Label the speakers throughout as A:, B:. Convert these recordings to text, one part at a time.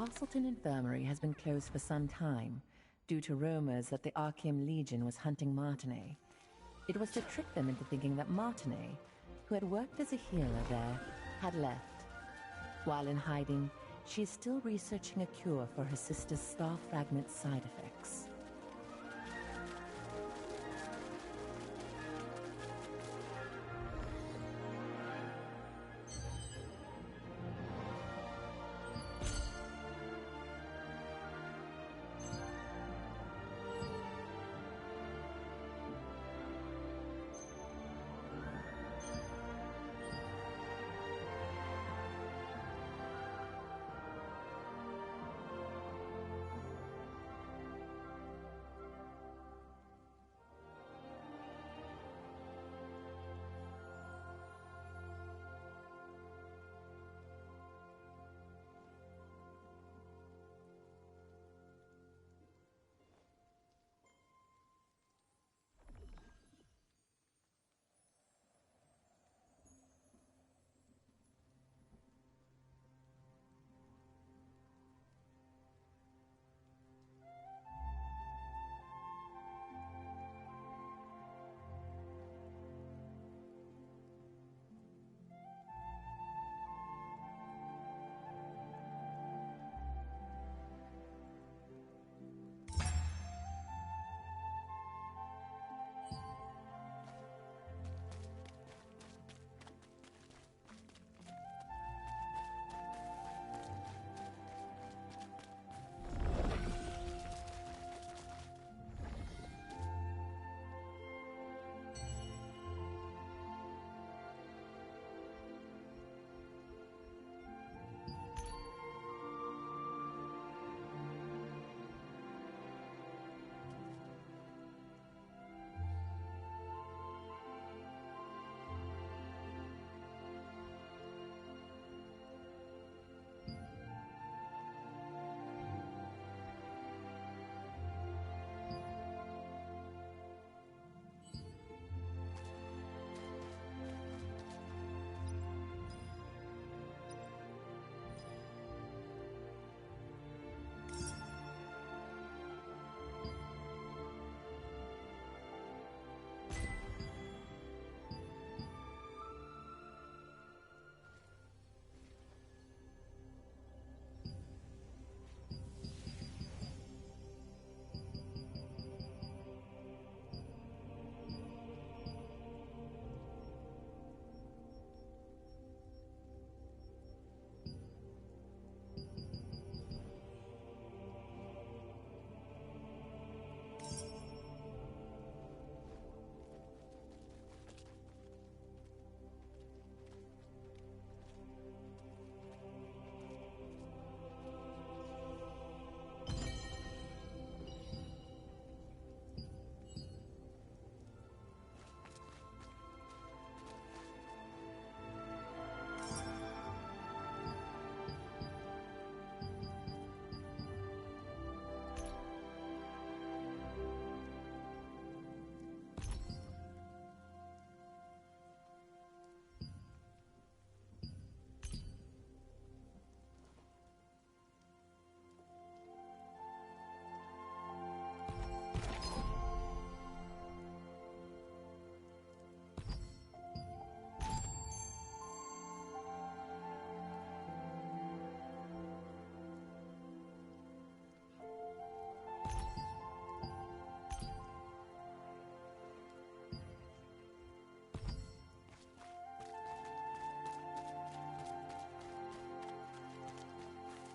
A: Castleton Infirmary has been closed for some time, due to rumors that the Archeum Legion was hunting Martinet. It was to trick them into thinking that Martinet, who had worked as a healer there, had left. While in hiding, she is still researching a cure for her sister's star fragment side effects.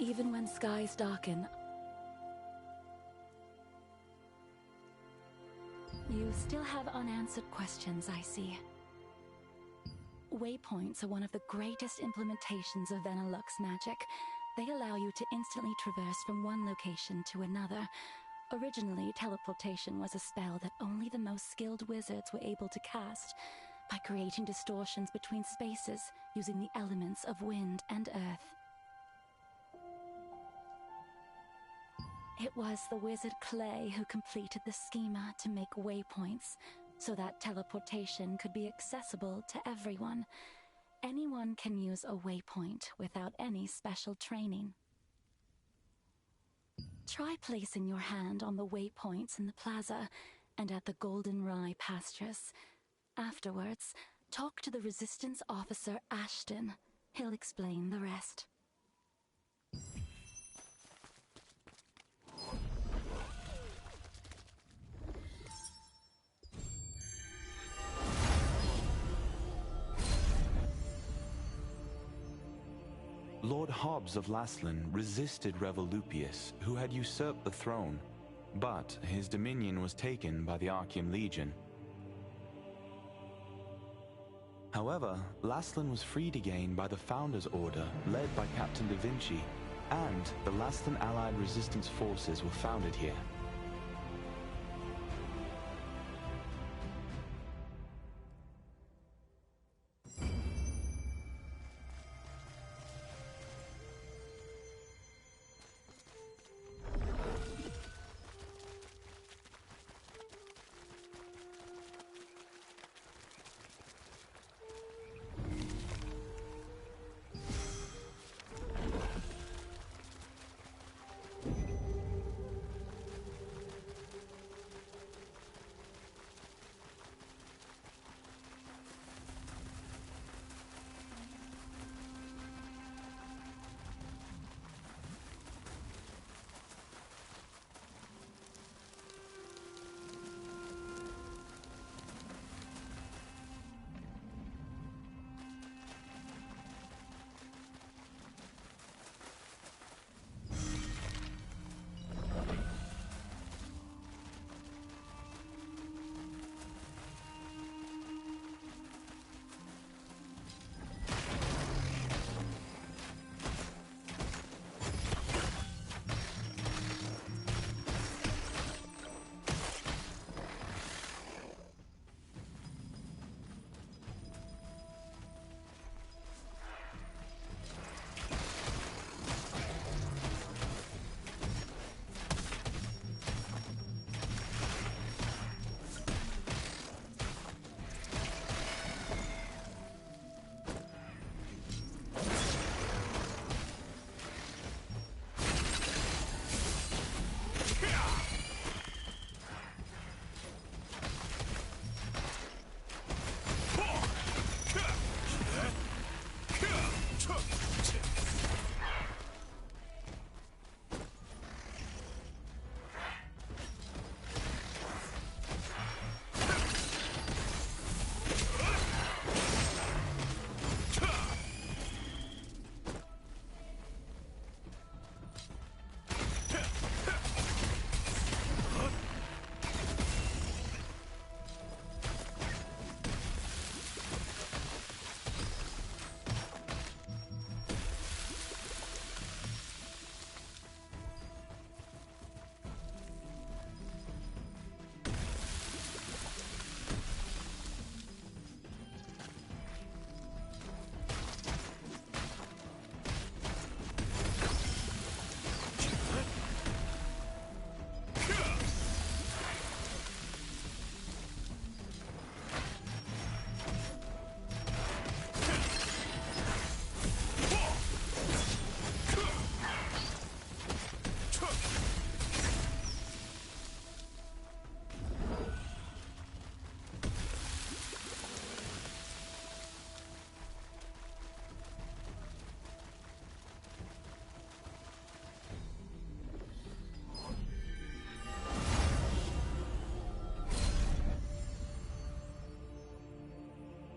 B: Even when skies darken, you still have unanswered questions, I see. Waypoints are one of the greatest implementations of Venilux magic. They allow you to instantly traverse from one location to another. Originally, teleportation was a spell that only the most skilled wizards were able to cast, by creating distortions between spaces using the elements of wind and earth. It was the wizard Clay who completed the schema to make waypoints, so that teleportation could be accessible to everyone. Anyone can use a waypoint without any special training. Try placing your hand on the waypoints in the plaza and at the Golden Rye pastures. Afterwards, talk to the Resistance officer Ashton. He'll explain the rest.
C: Lord Hobbs of Laslan resisted Revolupius, who had usurped the throne, but his dominion was taken by the Archium Legion. However, Laslan was freed again by the Founders Order, led by Captain Da Vinci, and the Laslan Allied Resistance forces were founded here.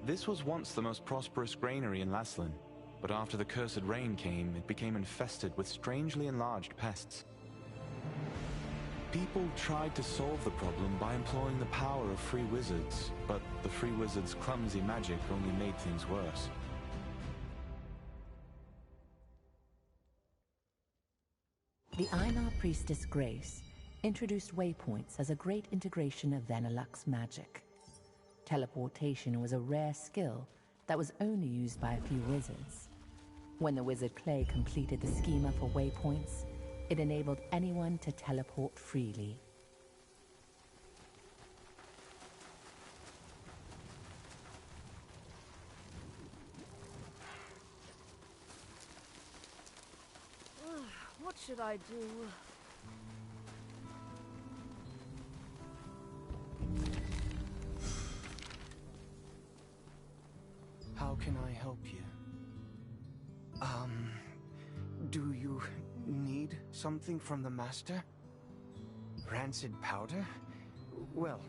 C: This was once the most prosperous granary in Laslan, but after the cursed rain came, it became infested with strangely enlarged pests. People tried to solve the problem by employing the power of free wizards, but the free wizards' clumsy magic only made things worse.
A: The Einar priestess Grace introduced waypoints as a great integration of Vanilluxe magic. Teleportation was a rare skill that was only used by a few wizards. When the wizard Clay completed the schema for waypoints, it enabled anyone to teleport freely.
D: What should I do? you? Do you need something from the Master? Rancid powder? Well,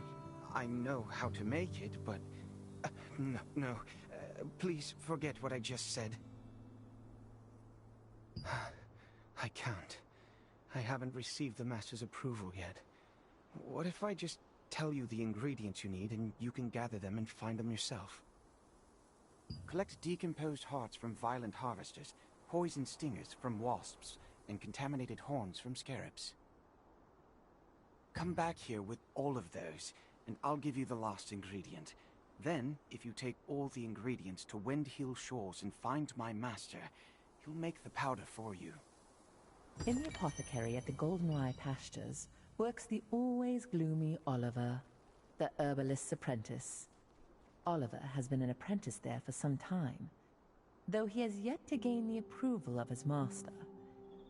D: I know how to make it, but... no. Please forget what I just said. I can't. I haven't received the Master's approval yet. What if I just tell you the ingredients you need and you can gather them and find them yourself? Collect decomposed hearts from violent harvesters, poison stingers from wasps, and contaminated horns from scarabs. Come back here with all of those, and I'll give you the last ingredient. Then, if you take all the ingredients to Windhill Shores and find my master, he'll make the powder for you.
A: In the apothecary at the Goldenrye Pastures works the always gloomy Oliver, the herbalist's apprentice. Oliver has been an apprentice there for some time, though he has yet to gain the approval of his master.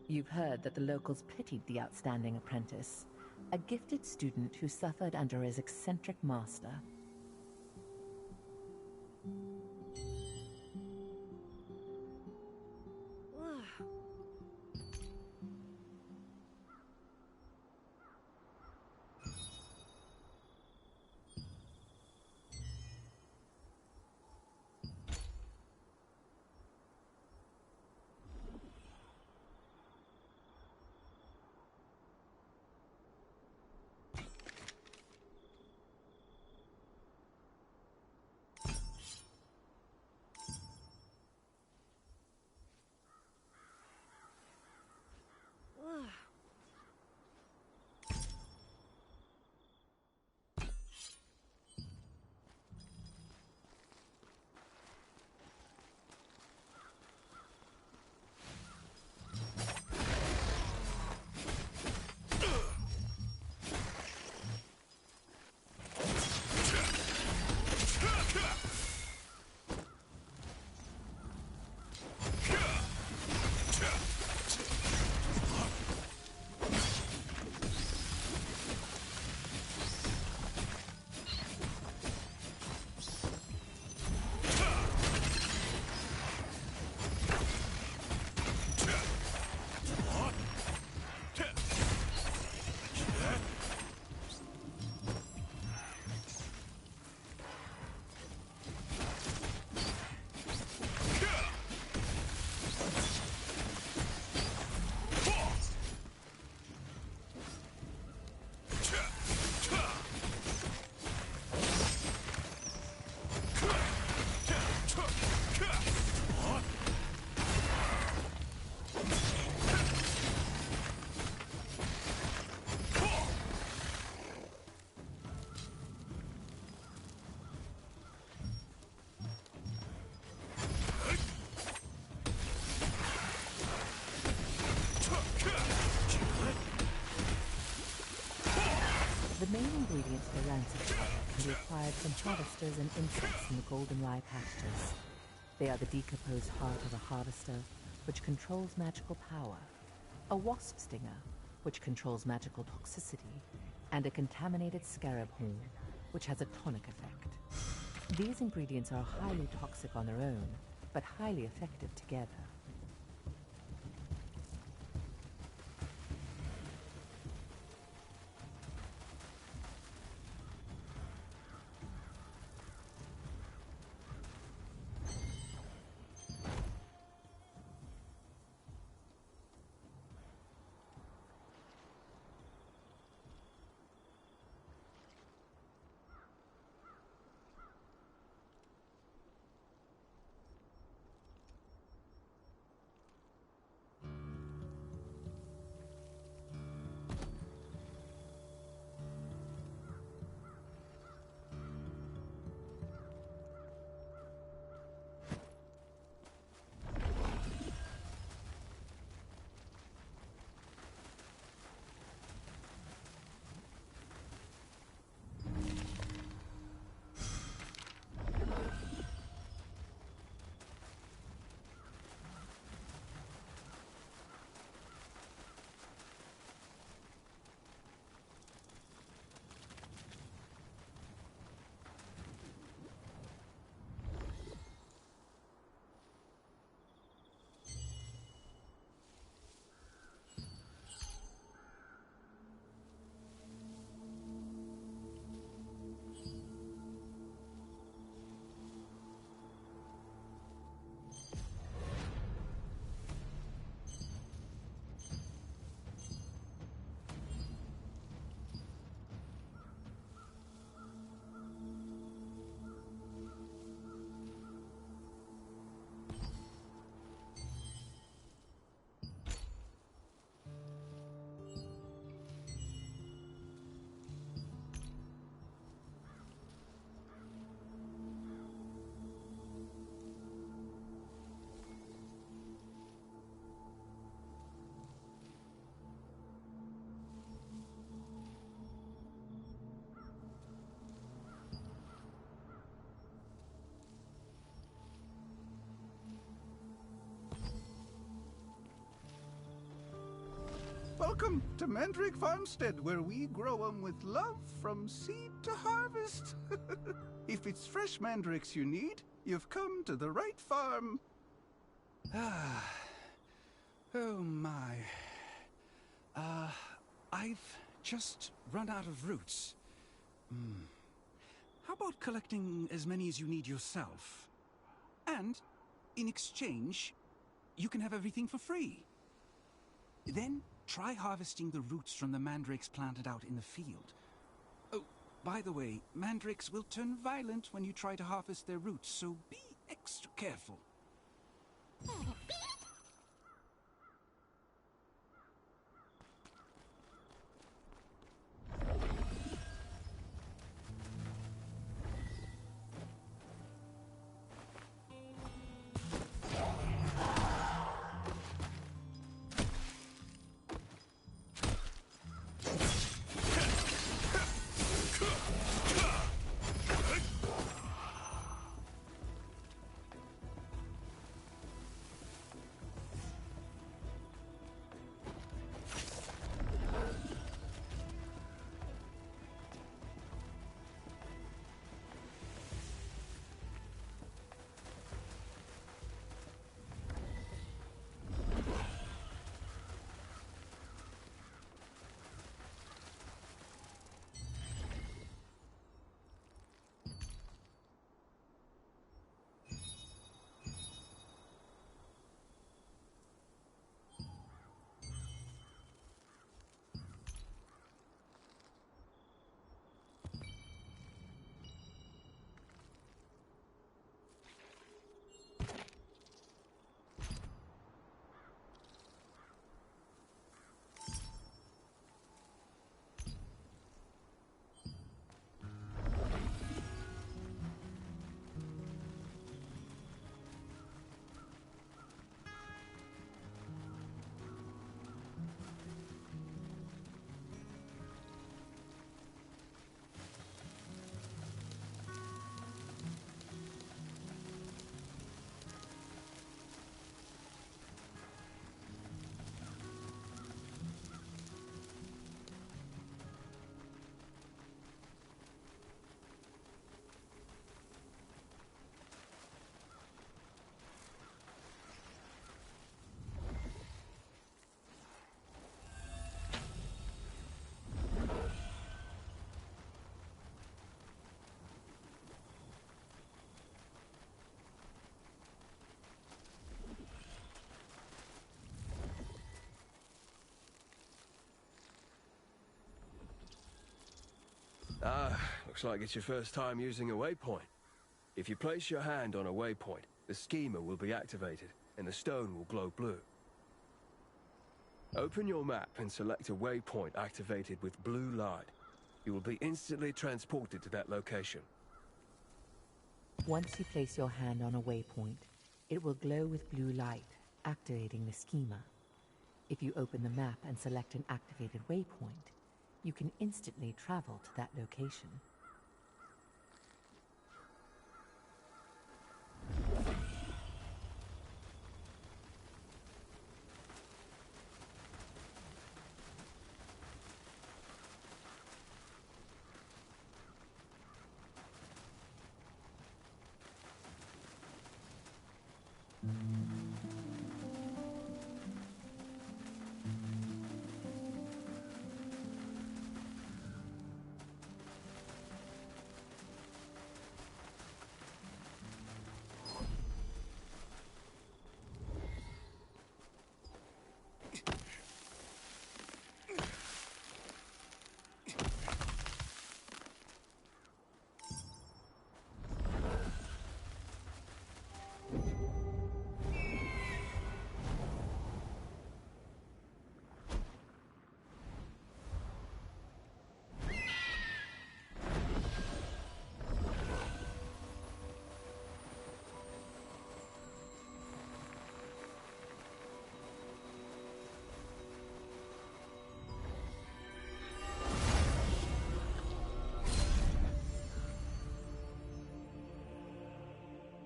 A: You've heard that the locals pitied the outstanding apprentice, a gifted student who suffered under his eccentric master. The main ingredients for rancid powder can be acquired from harvesters and insects in the Goldenrye Pastures. They are the decomposed heart of a harvester, which controls magical power, a wasp stinger, which controls magical toxicity, and a contaminated scarab horn, which has a tonic effect. These ingredients are highly toxic on their own, but highly effective together.
E: Welcome to Mandrake Farmstead, where we grow 'em with love from seed to harvest. If it's fresh mandrakes you need, you've come to the right farm.
F: Oh my. I've just run out of roots. How about collecting as many as you need yourself? And, in exchange, you can have everything for free. Then, try harvesting the roots from the mandrakes planted out in the field. Oh, by the way, mandrakes will turn violent when you try to harvest their roots, so be extra careful.
G: Looks like it's your first time using a waypoint. If you place your hand on a waypoint, the schema will be activated, and the stone will glow blue. Open your map and select a waypoint activated with blue light. You will be instantly transported to that location.
A: Once you place your hand on a waypoint, it will glow with blue light, activating the schema. If you open the map and select an activated waypoint, you can instantly travel to that location.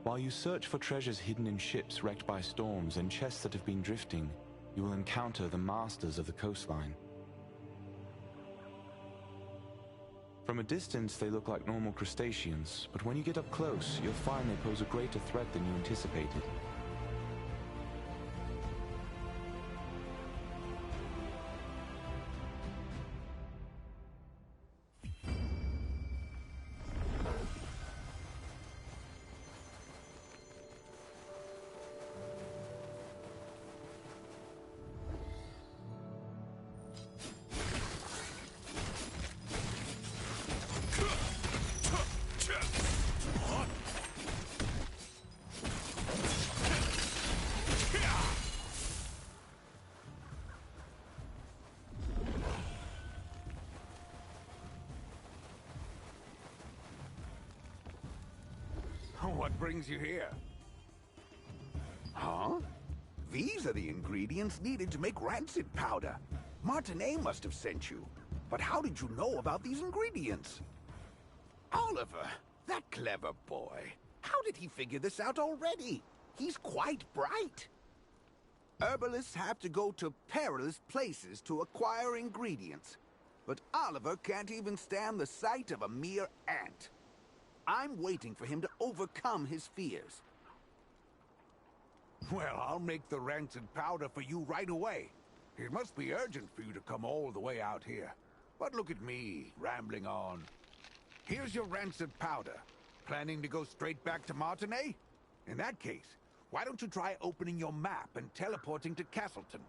C: While you search for treasures hidden in ships wrecked by storms and chests that have been drifting, you will encounter the Masters of the Coastline. From a distance, they look like normal crustaceans, but when you get up close, you'll find they pose a greater threat than you anticipated.
H: What brings you here? Huh? These are the ingredients needed to make rancid powder. Martinet must have sent you. But how did you know about these ingredients? Oliver, that clever boy. How did he figure this out already? He's quite bright. Herbalists have to go to perilous places to acquire ingredients. But Oliver can't even stand the sight of a mere ant. I'm waiting for him to overcome his fears.
I: Well, I'll make the rancid powder for you right away. It must be urgent for you to come all the way out here. But look at me, rambling on. Here's your rancid powder. Planning to go straight back to Martinet? In that case, why don't you try opening your map and teleporting to Castleton?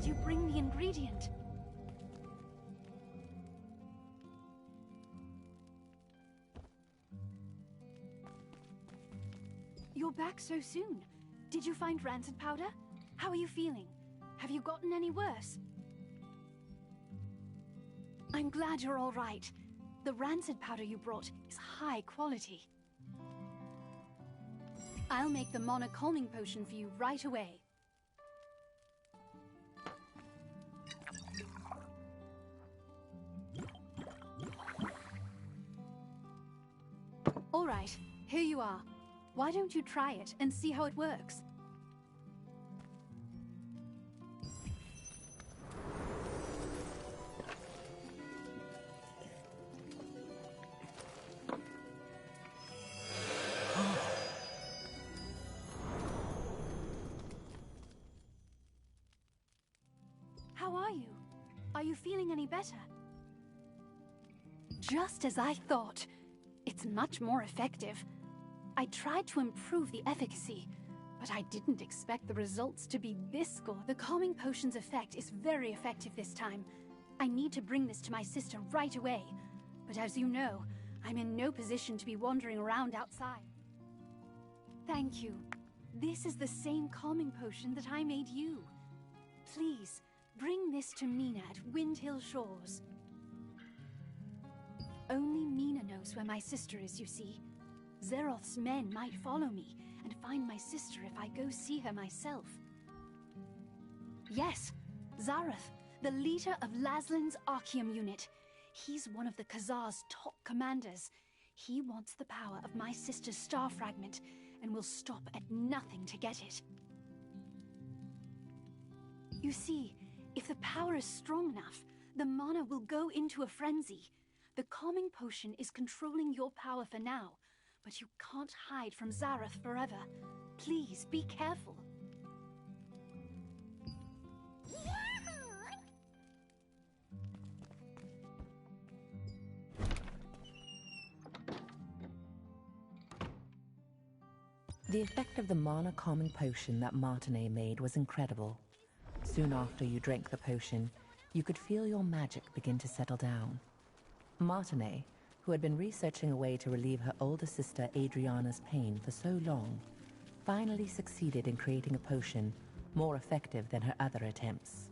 J: did you bring the ingredient? You're back so soon. Did you find rancid powder? How are you feeling? Have you gotten any worse? I'm glad you're all right. The rancid powder you brought is high quality. I'll make the Mana calming potion for you right away. All right, here you are. Why don't you try it and see how it works? How are you? Are you feeling any better? Just as I thought. It's much more effective. I tried to improve the efficacy, but I didn't expect the results to be this good. The calming potion's effect is very effective this time. I need to bring this to my sister right away. But as you know, I'm in no position to be wandering around outside. Thank you. This is the same calming potion that I made you. Please, bring this to Mina at Windhill Shores. Only Mina knows where my sister is, you see. Zeroth's men might follow me and find my sister if I go see her myself. Yes, Zarath, the leader of Laslin's Archeum unit. He's one of the Khazar's top commanders. He wants the power of my sister's star fragment and will stop at nothing to get it. You see, if the power is strong enough, the mana will go into a frenzy. The calming potion is controlling your power for now, but you can't hide from Zarath forever. Please, be careful.
A: The effect of the mana calming potion that Martinet made was incredible. Soon after you drank the potion, you could feel your magic begin to settle down. Martinet, who had been researching a way to relieve her older sister Adriana's pain for so long, finally succeeded in creating a potion more effective than her other attempts.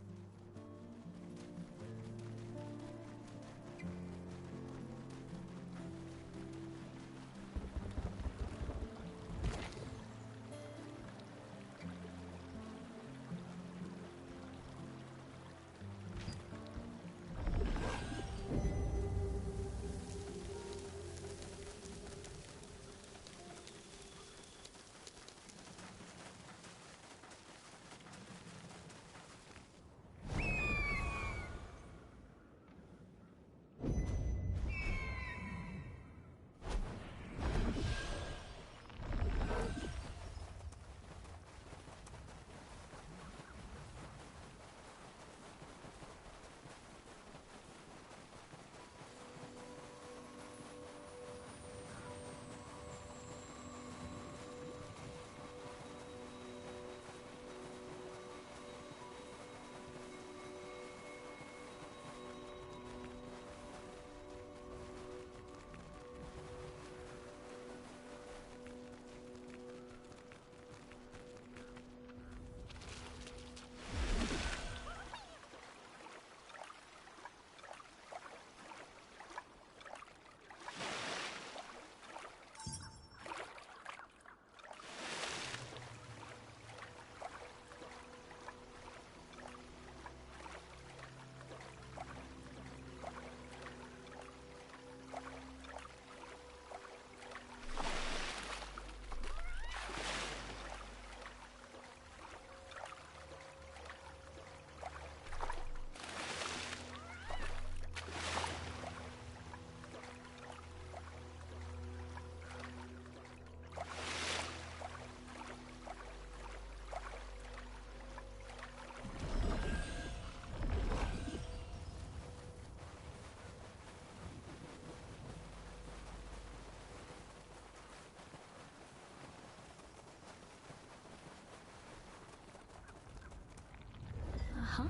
B: Uh-huh.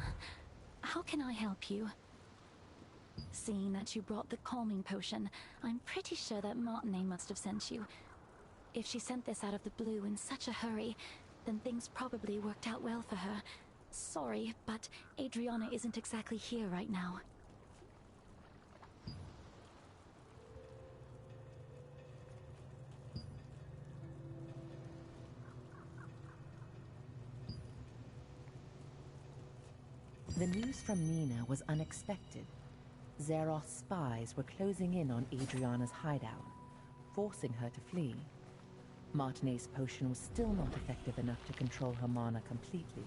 B: How can I help you? Seeing that you brought the calming potion, I'm pretty sure that Martinet must have sent you. If she sent this out of the blue in such a hurry, then things probably worked out well for her. Sorry, but Adriana isn't exactly here right now.
A: The news from Nina was unexpected. Zeroth's spies were closing in on Adriana's hideout, forcing her to flee. Martinet's potion was still not effective enough to control her mana completely,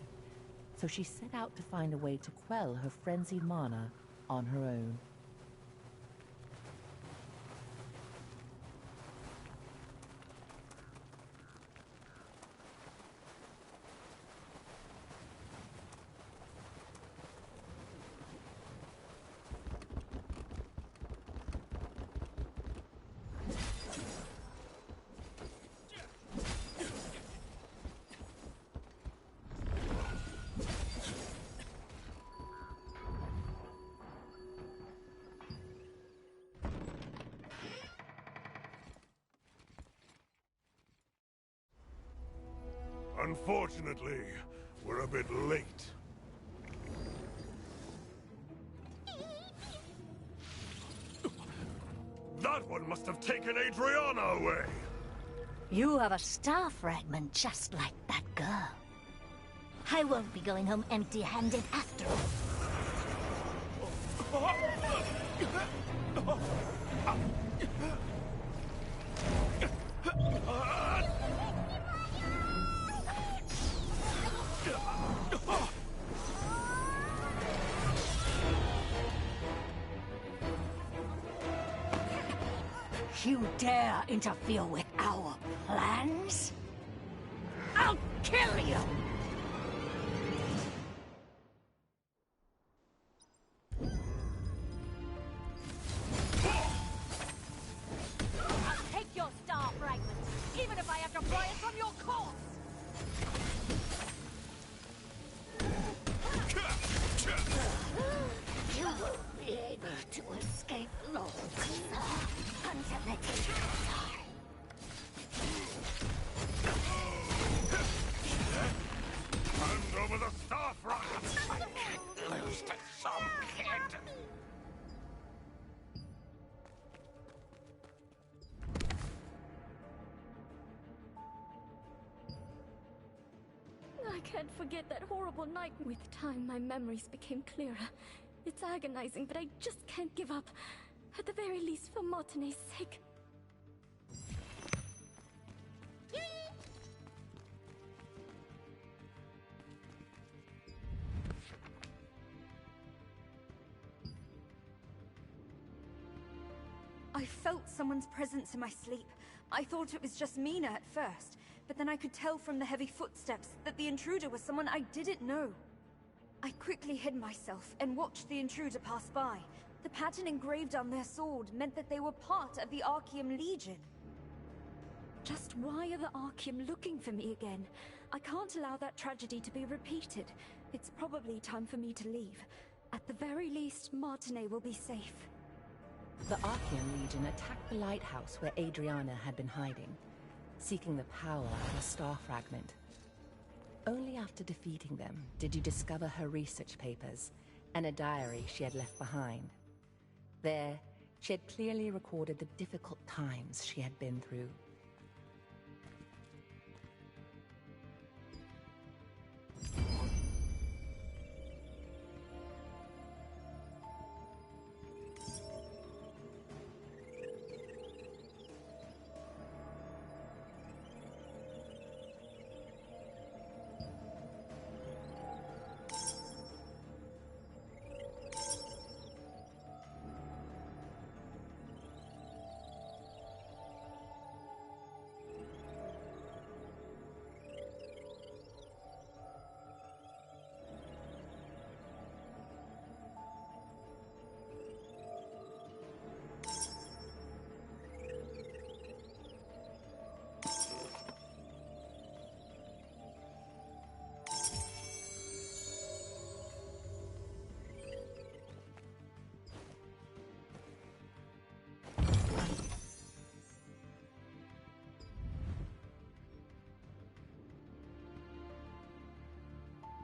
A: so she set out to find a way to quell her frenzied mana on her own.
K: Unfortunately, we're a bit late. That one must have taken Adriana away!
L: You have a star fragment just like that girl. I won't be going home empty-handed after all. You dare interfere with our plans? I'll kill you!
M: I'll take your star fragment, even if I have to pry it from your corpse!
L: You won't be able to escape long until the teachers die.
K: Hand over the star fragment!
H: I can't lose to some kid!
N: I can't forget that horrible night. With time, my memories became clearer. It's agonizing, but I just can't give up. At the very least, for Martinet's sake.
O: I felt someone's presence in my sleep. I thought it was just Mina at first, but then I could tell from the heavy footsteps that the intruder was someone I didn't know. I quickly hid myself and watched the intruder pass by. The pattern engraved on their sword meant that they were part of the Archeum Legion.
J: Just why are the Archeum looking for me again? I can't allow that tragedy to be repeated. It's probably time for me to leave. At the very least, Martinet will be safe.
A: The Archeum Legion attacked the lighthouse where Adriana had been hiding, seeking the power of a star fragment. Only after defeating them did you discover her research papers and a diary she had left behind. There, she had clearly recorded the difficult times she had been through.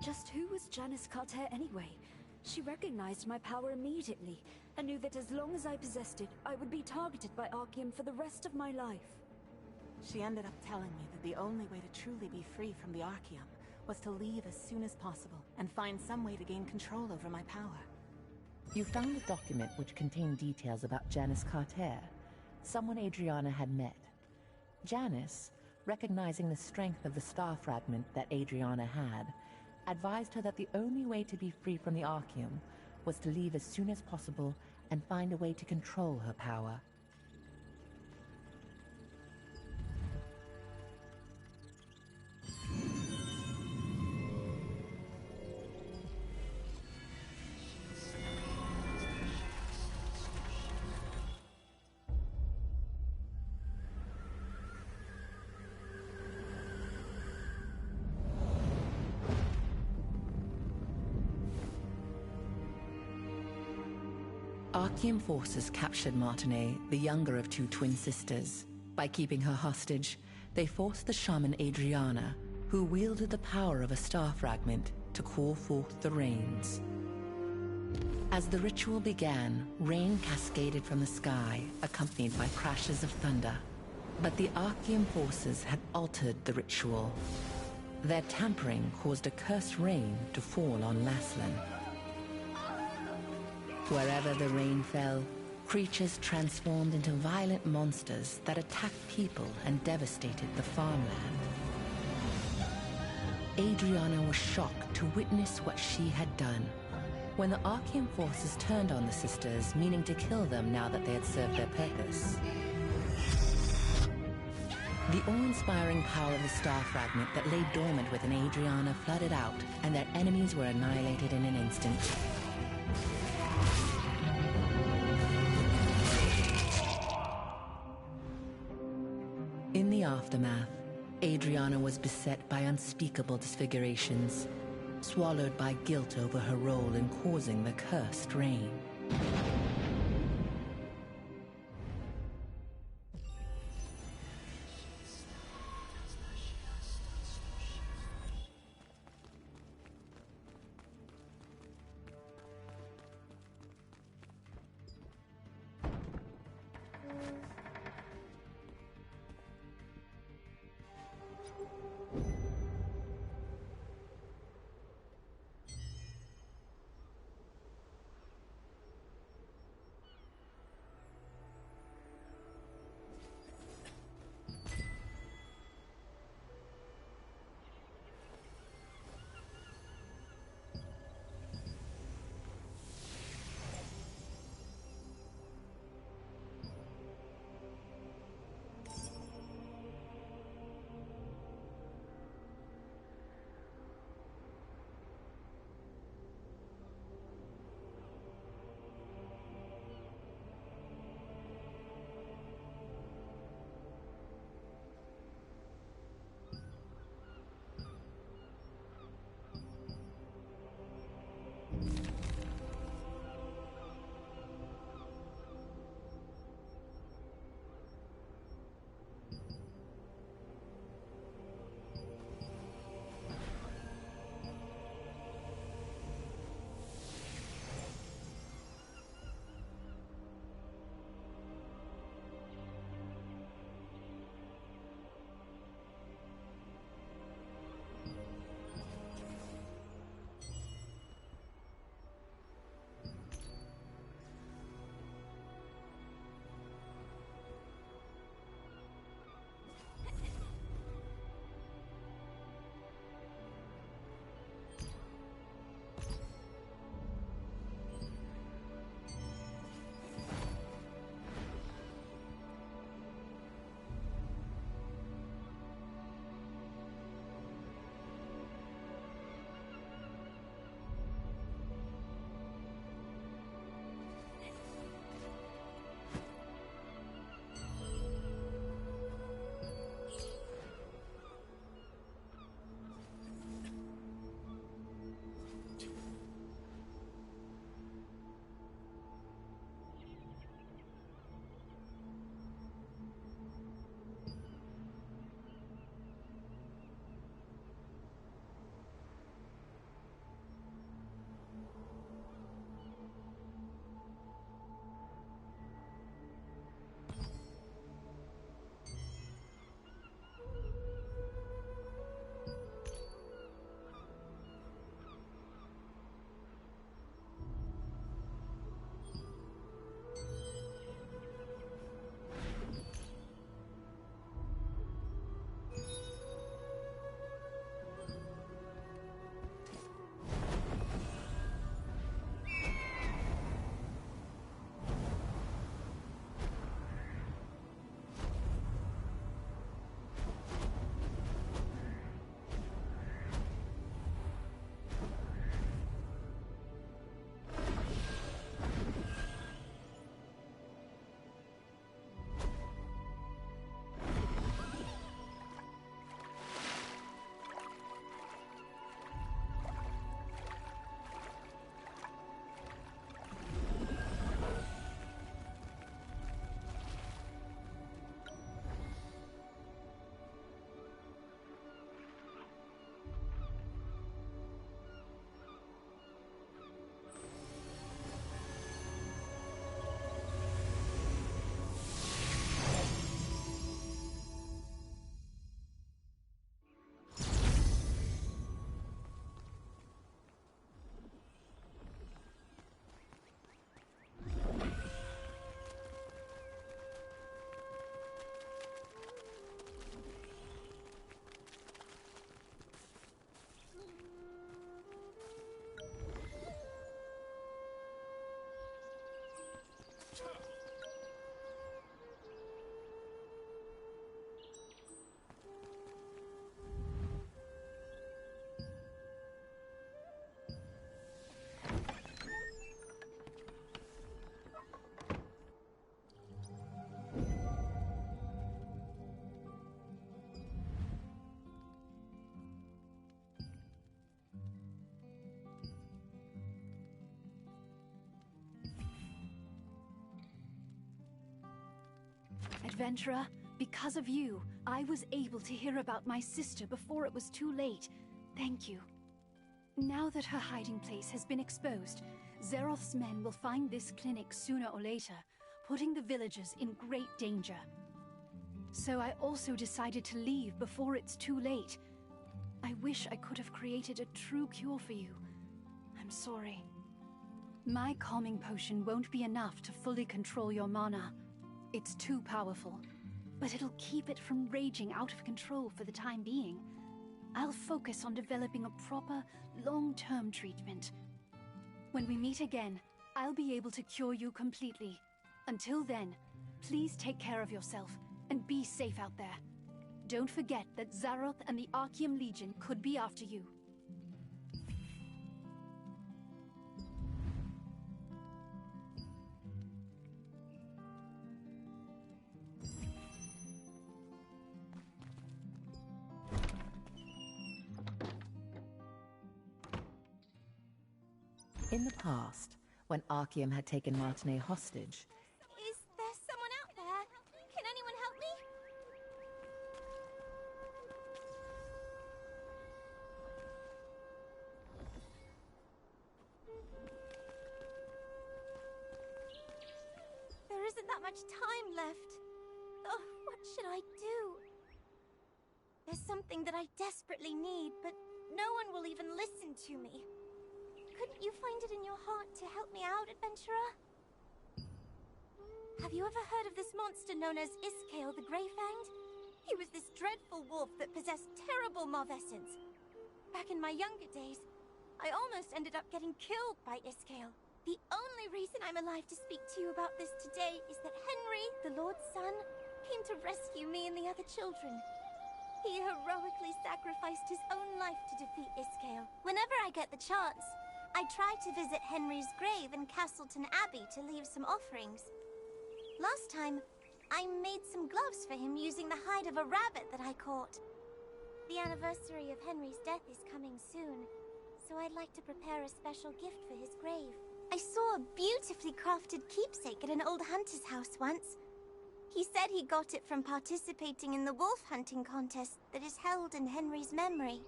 O: Just who was Janice Carter anyway? She recognized my power immediately, and knew that as long as I possessed it, I would be targeted by Archeum for the rest of my life.
P: She ended up telling me that the only way to truly be free from the Archeum was to leave as soon as possible, and find some way to gain control over my power.
A: You found a document which contained details about Janice Carter, someone Adriana had met. Janice, recognizing the strength of the star fragment that Adriana had, advised her that the only way to be free from the Archeum was to leave as soon as possible and find a way to control her power. Archeum forces captured Martinet, the younger of two twin sisters. By keeping her hostage, they forced the shaman Adriana, who wielded the power of a star fragment, to call forth the rains. As the ritual began, rain cascaded from the sky, accompanied by crashes of thunder. But the Archeum forces had altered the ritual. Their tampering caused a cursed rain to fall on Laslan. Wherever the rain fell, creatures transformed into violent monsters that attacked people and devastated the farmland. Adriana was shocked to witness what she had done. When the Archeum forces turned on the sisters, meaning to kill them now that they had served their purpose. The awe-inspiring power of the star fragment that lay dormant within Adriana flooded out, and their enemies were annihilated in an instant. In the aftermath, Adriana was beset by unspeakable disfigurations, swallowed by guilt over her role in causing the cursed rain.
J: Adventurer. Because of you, I was able to hear about my sister before it was too late. Thank you. Now that her hiding place has been exposed, Zeroth's men will find this clinic sooner or later, putting the villagers in great danger. So I also decided to leave before it's too late. I wish I could have created a true cure for you. I'm sorry. My calming potion won't be enough to fully control your mana. It's too powerful, but it'll keep it from raging out of control for the time being. I'll focus on developing a proper, long-term treatment. When we meet again, I'll be able to cure you completely. Until then, please take care of yourself and be safe out there. Don't forget that Zaroth and the Archeum Legion could be after you.
A: In the past, when Archeum had taken Martinet hostage,
M: Is there someone out there? Can anyone help me? There isn't that much time left. Oh, what should I do? There's something that I desperately need, but no one will even listen to me. Couldn't you find it in your heart to help me out, adventurer? Have you ever heard of this monster known as Iskale the Greyfanged? He was this dreadful wolf that possessed terrible malvescence. Back in my younger days, I almost ended up getting killed by Iskale. The only reason I'm alive to speak to you about this today is that Henry, the Lord's son, came to rescue me and the other children. He heroically sacrificed his own life to defeat Iskale. Whenever I get the chance, I try to visit Henry's grave in Castleton Abbey to leave some offerings. Last time, I made some gloves for him using the hide of a rabbit that I caught. The anniversary of Henry's death is coming soon, so I'd like to prepare a special gift for his grave. I saw a beautifully crafted keepsake at an old hunter's house once. He said he got it from participating in the wolf hunting contest that is held in Henry's memory.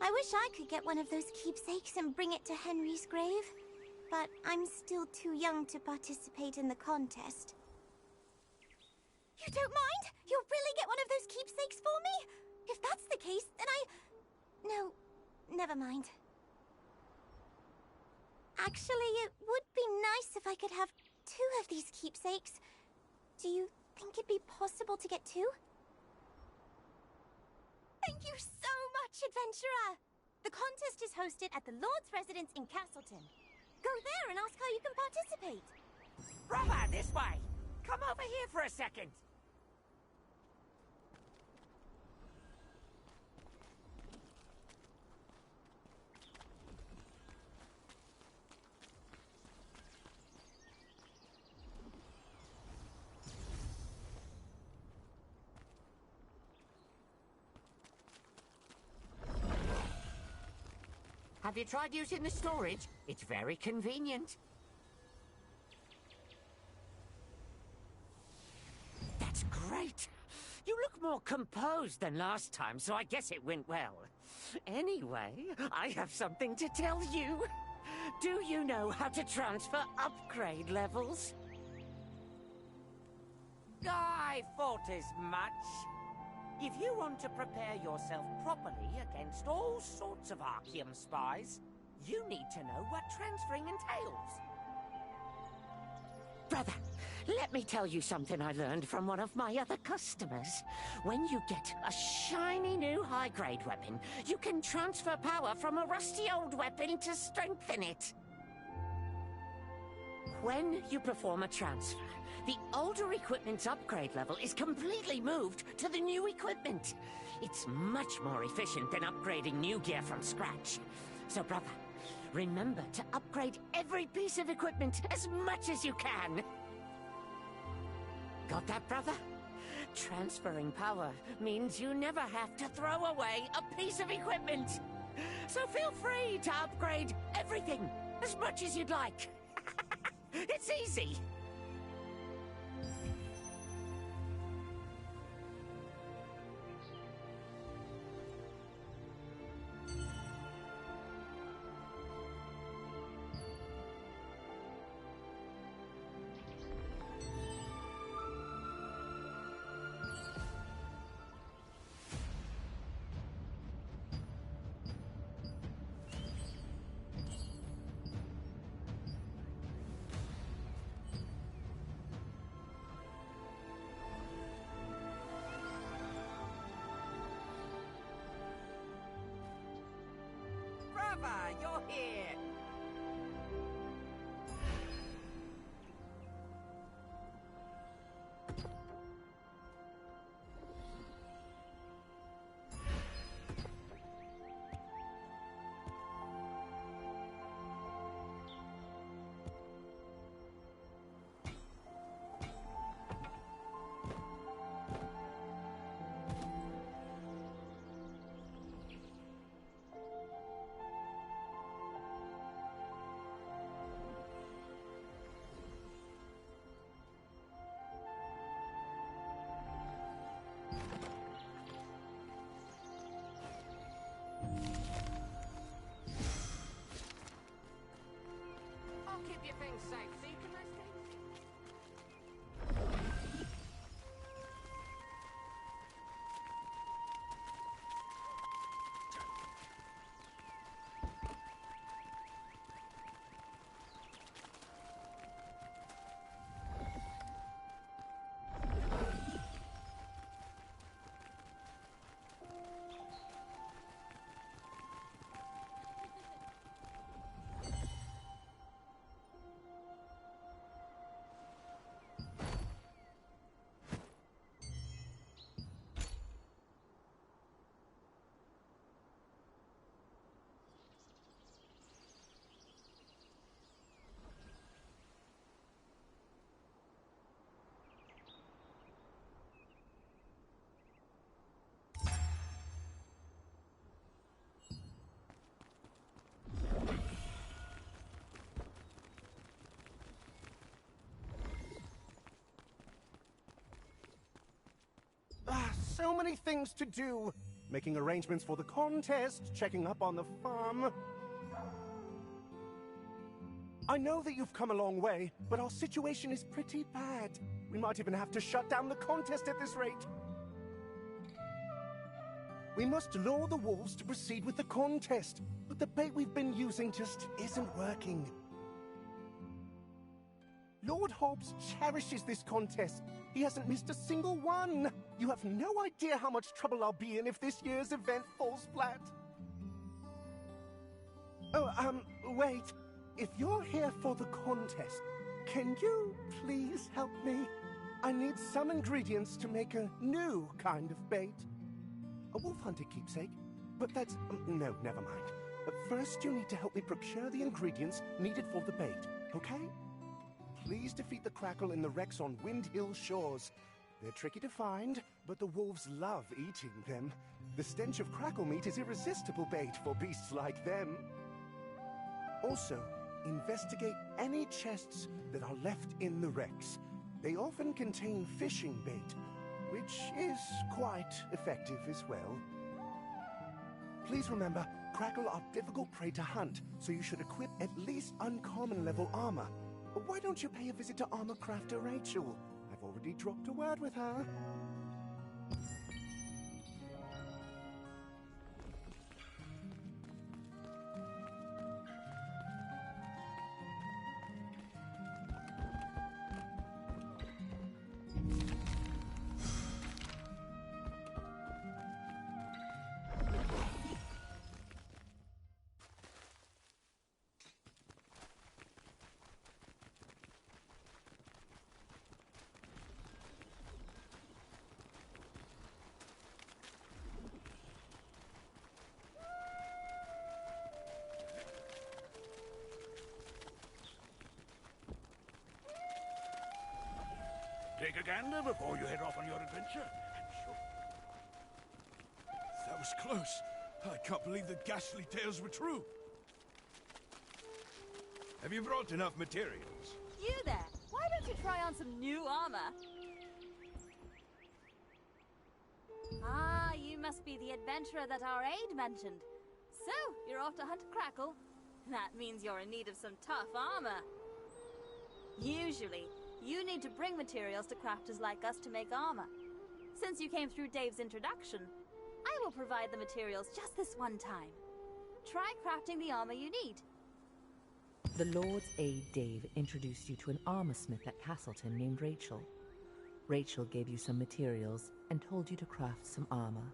M: I wish I could get one of those keepsakes and bring it to Henry's grave, but I'm still too young to participate in the contest. You don't mind? You'll really get one of those keepsakes for me? If that's the case, then No, never mind. Actually, it would be nice if I could have 2 of these keepsakes. Do you think it'd be possible to get 2? Thank you so much, adventurer! The contest is hosted at the Lord's residence in Castleton. Go there and ask how you can participate.
Q: Brother, this way! Come over here for a second! Have you tried using the storage? It's very convenient. That's great! You look more composed than last time, so I guess it went well. Anyway, I have something to tell you. Do you know how to transfer upgrade levels? I thought as much. If you want to prepare yourself properly against all sorts of Archeum spies, you need to know what transferring entails. Brother, let me tell you something I learned from one of my other customers. When you get a shiny new high-grade weapon, you can transfer power from a rusty old weapon to strengthen it. When you perform a transfer, the older equipment's upgrade level is completely moved to the new equipment. It's much more efficient than upgrading new gear from scratch. So, brother, remember to upgrade every piece of equipment as much as you can. Got that, brother? Transferring power means you never have to throw away a piece of equipment. So feel free to upgrade everything as much as you'd like. It's easy. Tifa, you're here! I'll keep your things safe, so you can rest easy.
R: So many things to do. Making arrangements for the contest, checking up on the farm. I know that you've come a long way, but our situation is pretty bad. We might even have to shut down the contest at this rate. We must lure the wolves to proceed with the contest, but the bait we've been using just isn't working. Lord Hobbs cherishes this contest. He hasn't missed a single one. You have no idea how much trouble I'll be in if this year's event falls flat. Oh, wait. If you're here for the contest, can you please help me? I need some ingredients to make a new kind of bait. A wolf-hunted keepsake? But that's... no, never mind. But first you need to help me procure the ingredients needed for the bait, okay? Please defeat the Crackle in the wrecks on Wind Hill shores. They're tricky to find, but the wolves love eating them. The stench of Crackle meat is irresistible bait for beasts like them. Also, investigate any chests that are left in the wrecks. They often contain fishing bait, which is quite effective as well. Please remember, Crackle are difficult prey to hunt, so you should equip at least uncommon level armor. Why don't you pay a visit to armor crafter Rachel? I've already dropped a word with her.
I: Take a gander before you head off on your adventure.
K: That was close. I can't believe the ghastly tales were true. Have you brought enough materials?
S: You there! Why don't you try on some new armor? Ah, you must be the adventurer that our aide mentioned. So, you're off to hunt Crackle? That means you're in need of some tough armor. Usually, you need to bring materials to crafters like us to make armor. Since you came through Dave's introduction, I will provide the materials just this one time. Try crafting the armor you need.
A: The Lord's aide Dave introduced you to an armorsmith at Castleton named Rachel. Rachel gave you some materials and told you to craft some armor.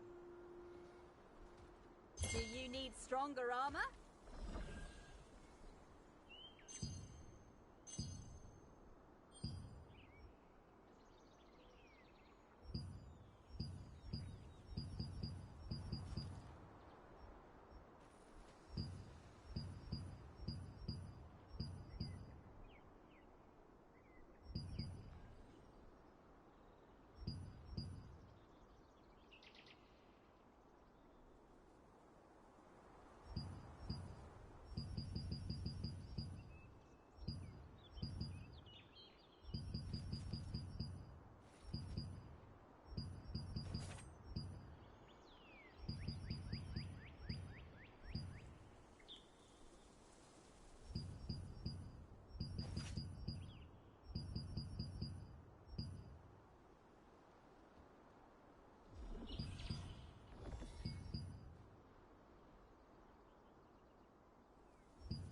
S: Do you need stronger armor?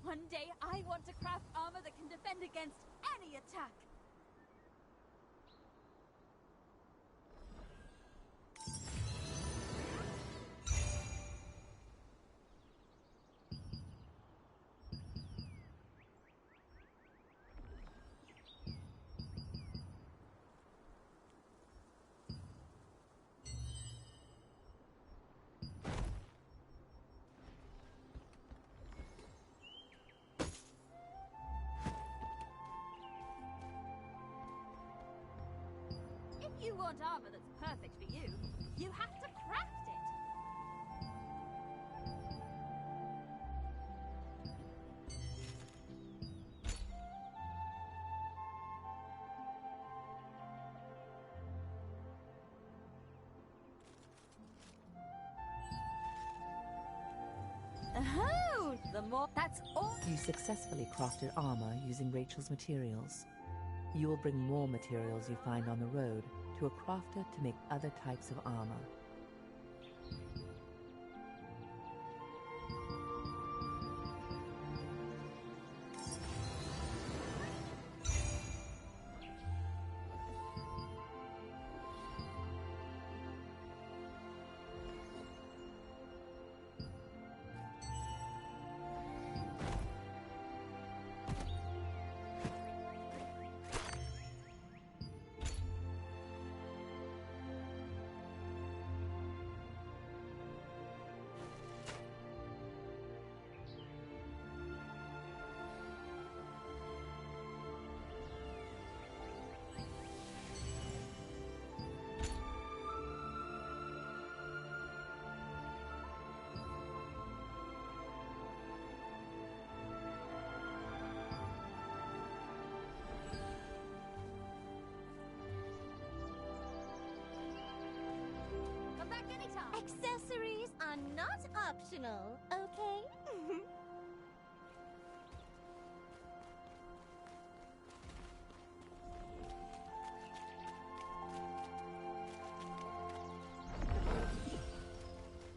S: One day I want to craft armor that can defend against any attack. If you want armor that's perfect for you, you have to craft it. Oh, the more... That's all...
A: You successfully crafted armor using Rachel's materials. You will bring more materials you find on the road to a crafter to make other types of armor.
S: Come back anytime.
M: Accessories are not optional, okay?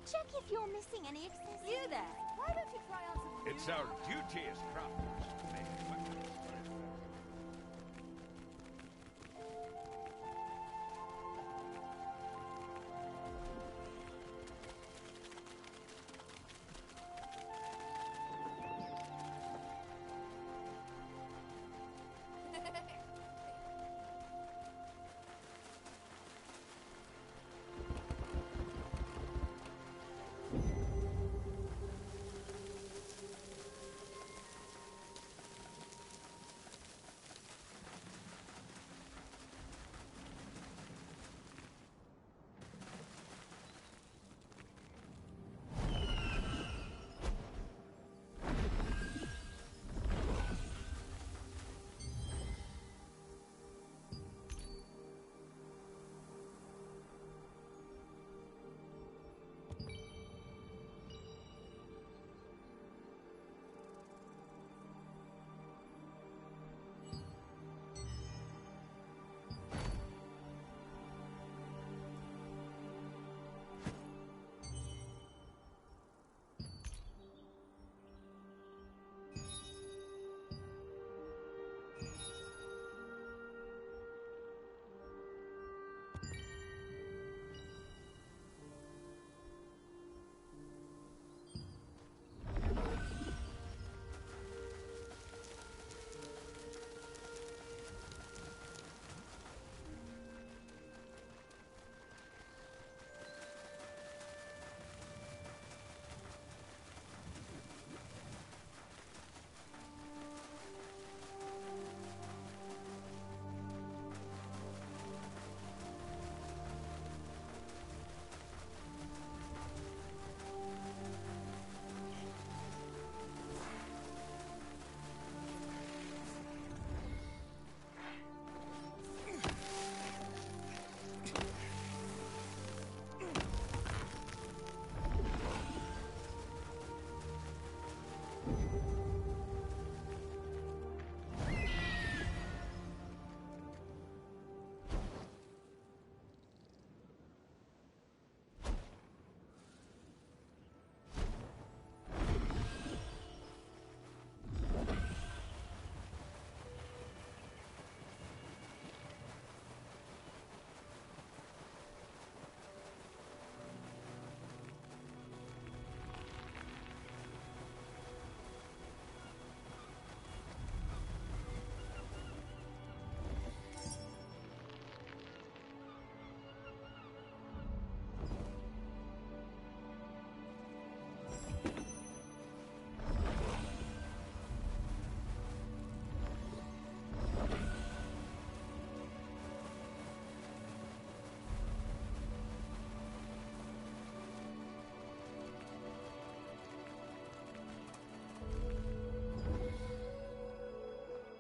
M: Check if you're missing any accessories.
S: You there. Why don't you try on some...
I: It's our duty as crafters to make equipment.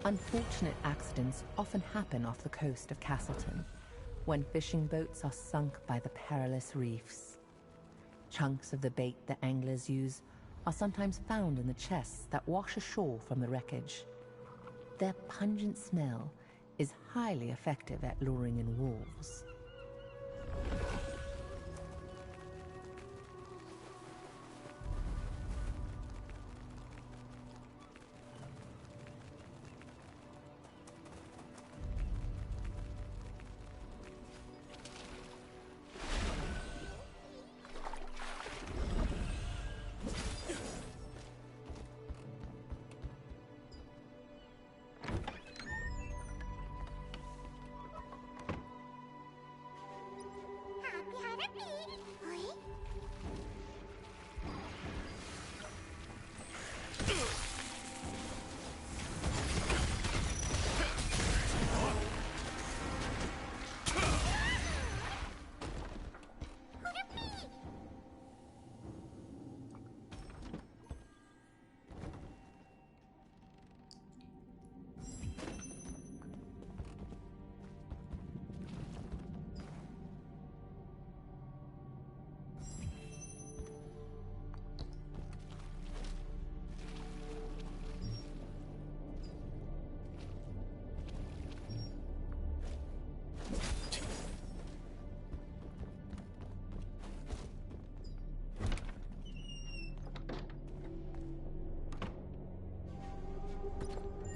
A: Unfortunate accidents often happen off the coast of Castleton, when fishing boats are sunk by the perilous reefs. Chunks of the bait the anglers use are sometimes found in the chests that wash ashore from the wreckage. Their pungent smell is highly effective at luring in wolves.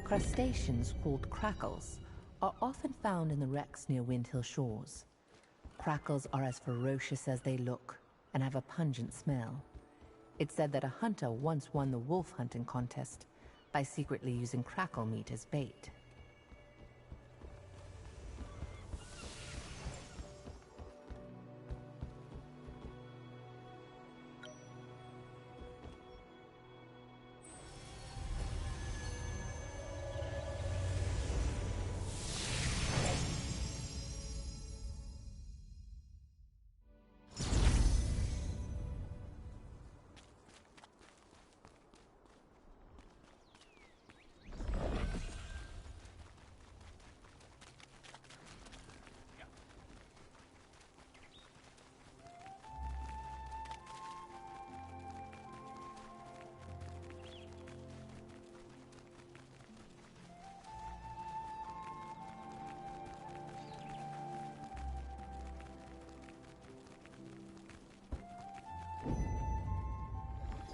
A: Crustaceans called crackles are often found in the wrecks near Windhill shores. Crackles are as ferocious as they look and have a pungent smell. It's said that a hunter once won the wolf hunting contest by secretly using crackle meat as bait.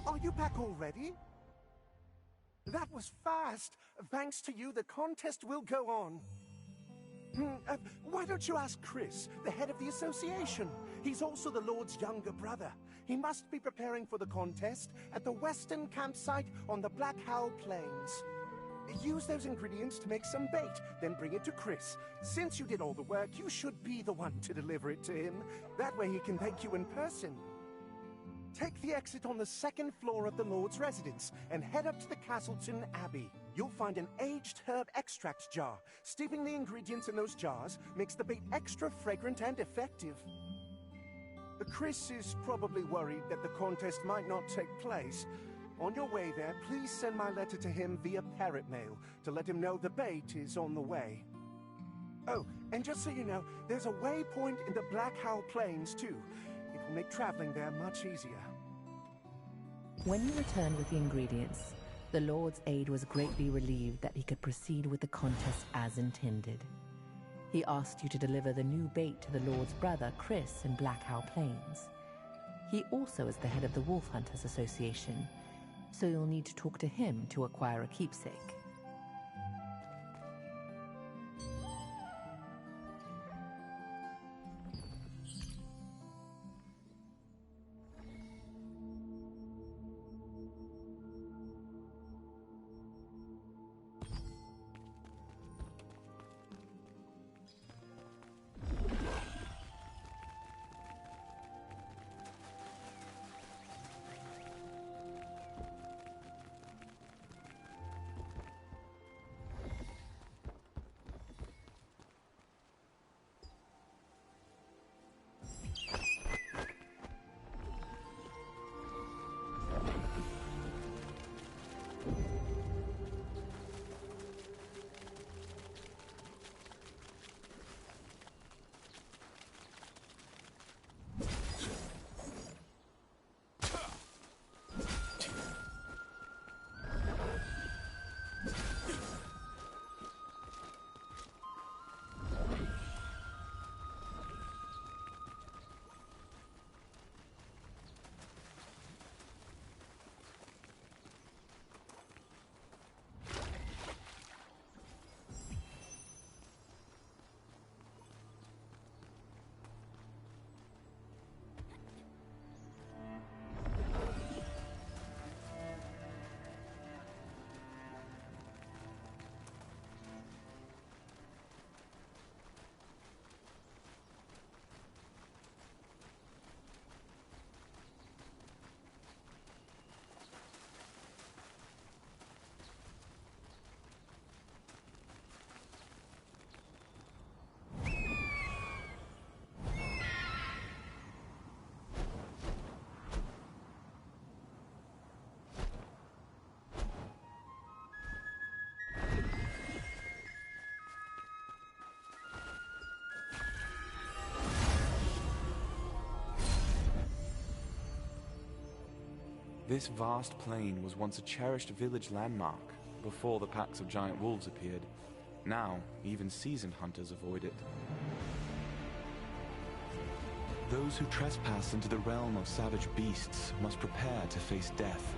R: Are you back already? That was fast. Thanks to you, the contest will go on. Why don't you ask Chris, the head of the association? He's also the Lord's younger brother. He must be preparing for the contest at the western campsite on the Black Howl Plains. Use those ingredients to make some bait, then bring it to Chris. Since you did all the work, you should be the one to deliver it to him. That way he can thank you in person. Take the exit on the second floor of the Lord's residence and head up to the Castleton Abbey. You'll find an aged herb extract jar. Steeping the ingredients in those jars makes the bait extra fragrant and effective. Chris is probably worried that the contest might not take place. On your way there, please send my letter to him via parrot mail to let him know the bait is on the way. Oh, and just so you know, there's a waypoint in the Black Howl Plains too. It will make traveling there much easier.
A: When you returned with the ingredients, the Lord's aide was greatly relieved that he could proceed with the contest as intended. He asked you to deliver the new bait to the Lord's brother, Chris, in Black Howl Plains. He also is the head of the Wolf Hunters Association, so you'll need to talk to him to acquire a keepsake.
C: This vast plain was once a cherished village landmark before the packs of giant wolves appeared. Now, even seasoned hunters avoid it. Those who trespass into the realm of savage beasts must prepare to face death.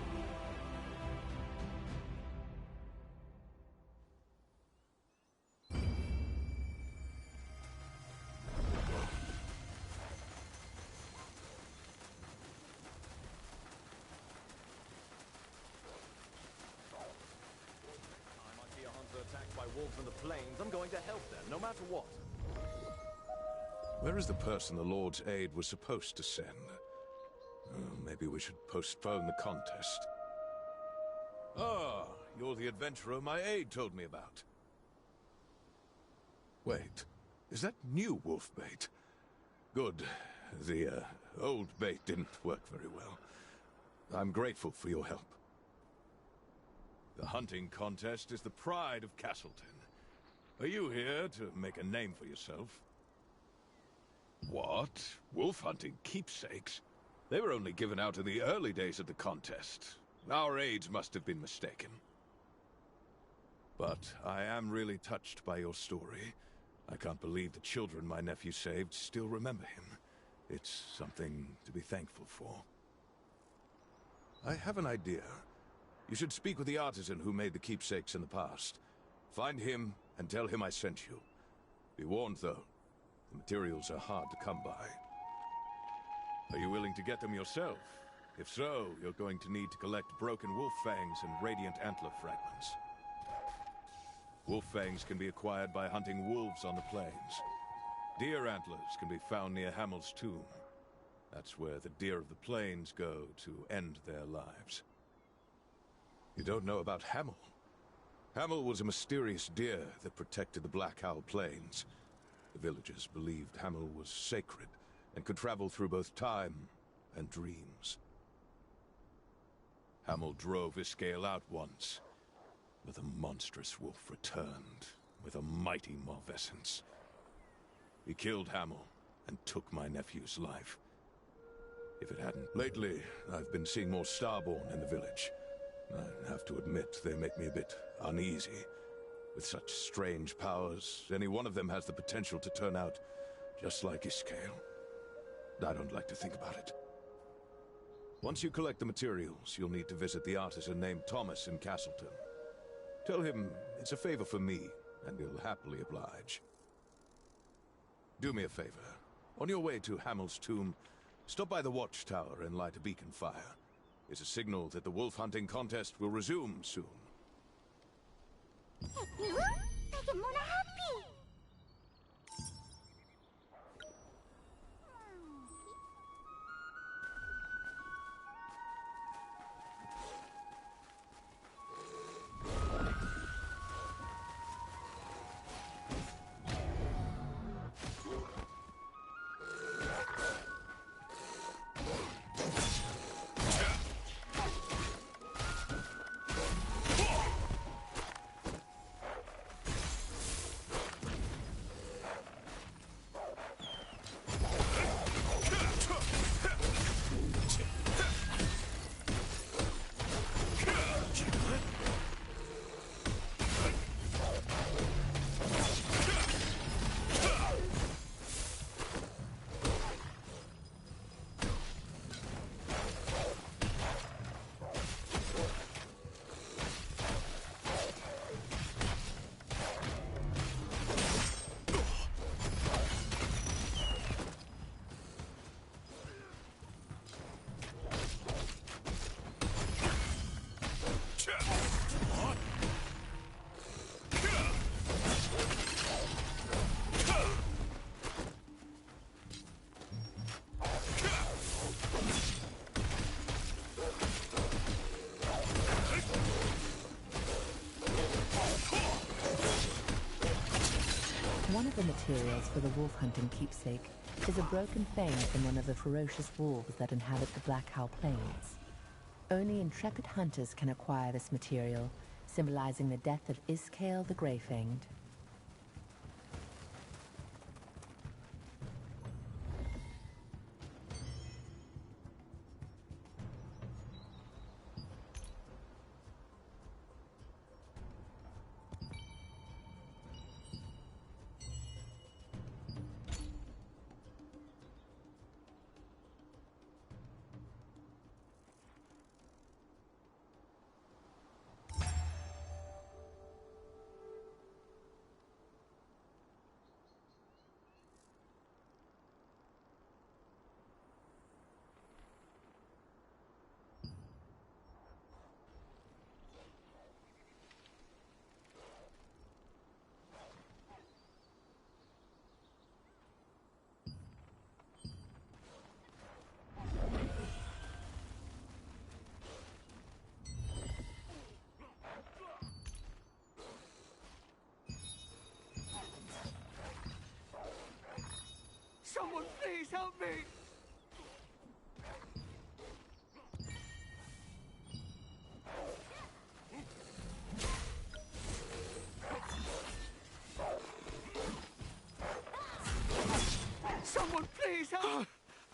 K: Where is the person the Lord's aid was supposed to send? Maybe we should postpone the contest. Ah, you're the adventurer my aide told me about. Wait, is that new wolf bait? Good. The old bait didn't work very well. I'm grateful for your help. The hunting contest is the pride of Castleton. Are you here to make a name for yourself? What? Wolf hunting keepsakes? They were only given out in the early days of the contest. Our aides must have been mistaken. But I am really touched by your story. I can't believe the children my nephew saved still remember him. It's something to be thankful for. I have an idea. You should speak with the artisan who made the keepsakes in the past. Find him and tell him I sent you. Be warned, though. The materials are hard to come by. Are you willing to get them yourself? If so, you're going to need to collect broken wolf fangs and radiant antler fragments. Wolf fangs can be acquired by hunting wolves on the plains. Deer antlers can be found near Hamel's tomb. That's where the deer of the plains go to end their lives. You don't know about Hamel? Hamel was a mysterious deer that protected the Black Owl Plains. The villagers believed Hamel was sacred and could travel through both time and dreams. Hamel drove Iskael out once, but the monstrous wolf returned with a mighty malfeasance. He killed Hamel and took my nephew's life. If it hadn't... Lately, I've been seeing more Starborn in the village. I have to admit, they make me a bit uneasy. With such strange powers, any one of them has the potential to turn out just like Iskael. I don't like to think about it. Once you collect the materials, you'll need to visit the artisan named Thomas in Castleton. Tell him it's a favor for me, and he'll happily oblige. Do me a favor. On your way to Hamel's tomb, stop by the watchtower and light a beacon fire. It's a signal that the wolf hunting contest will resume soon.
A: One of the materials for the wolf hunting keepsake is a broken fang from one of the ferocious wolves that inhabit the Black Owl Plains. Only intrepid hunters can acquire this material, symbolizing the death of Iskael the Greyfanged.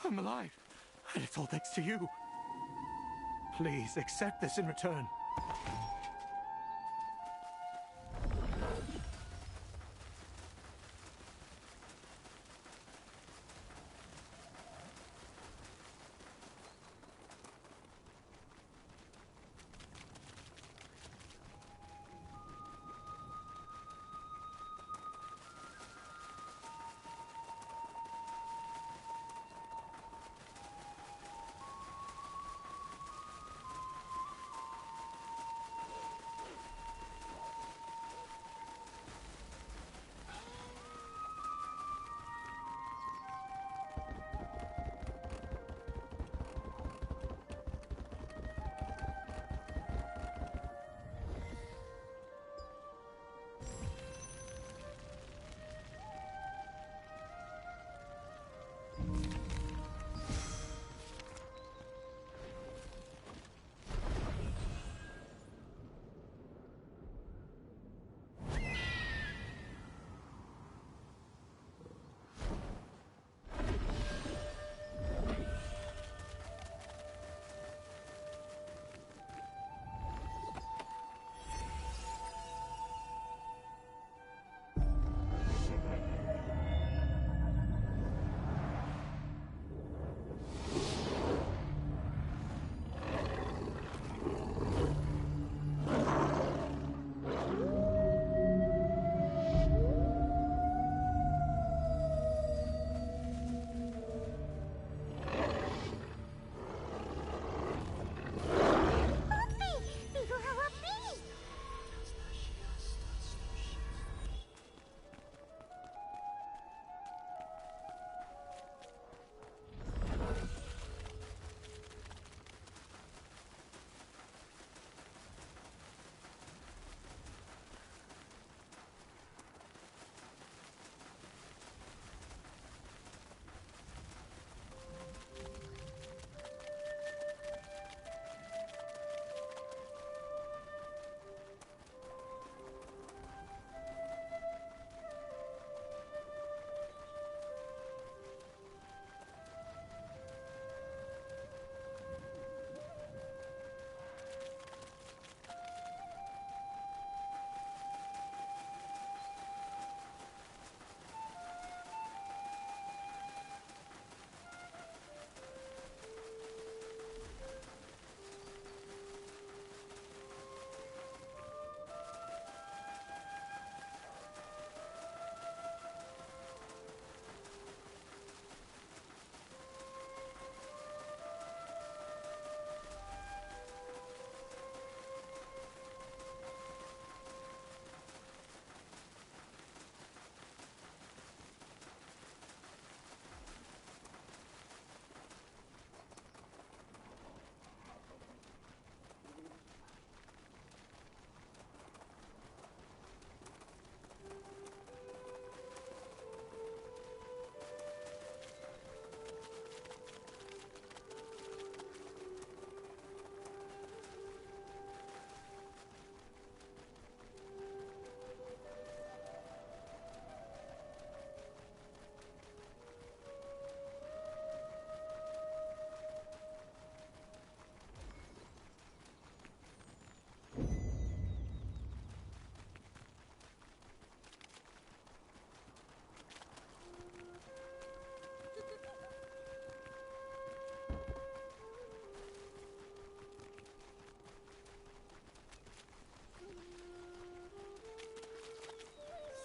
T: I'm alive, and it's all thanks to you. Please accept this in return.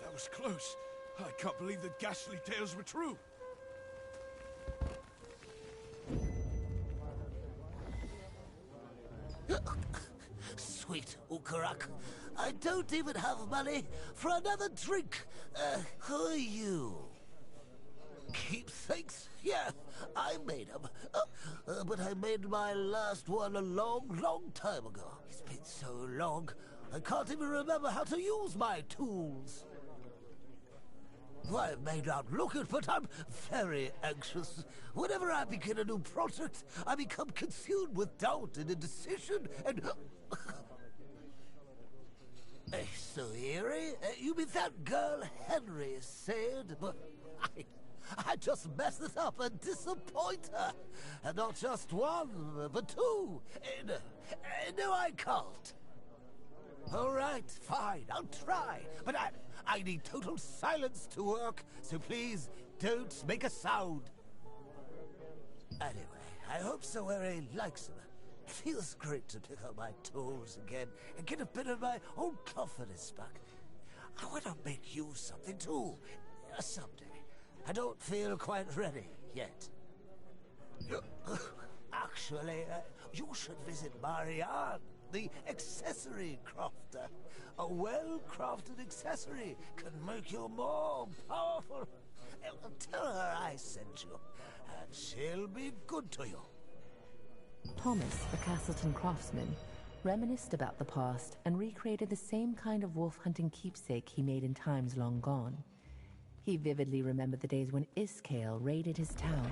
K: That was close. I can't believe the ghastly tales were true.
U: Sweet Ukurak, I don't even have money for another drink. Who are you? Keepsakes? Yeah, I made them. But I made my last one a long, long time ago. It's been so long, I can't even remember how to use my tools. I may not look it, but I'm very anxious. Whenever I begin a new project, I become consumed with doubt and indecision, and... So, Eerie, you mean that girl Henry said? But I just mess it up and disappoint her. And not just one, but two. No, I can't. All right, fine, I'll try. But I need total silence to work, so please don't make a sound. Anyway, I hope Sawere likes them. It feels great to pick up my tools again and get a bit of my old confidence back. I want to make you something too, someday. I don't feel quite ready yet. Actually, you should visit Marianne, the accessory crafter. A well-crafted accessory can make you more powerful. Tell her I sent you, and she'll be good to you.
A: Thomas, the Castleton craftsman, reminisced about the past and recreated the same kind of wolf-hunting keepsake he made in times long gone. He vividly remembered the days when Iskale raided his town,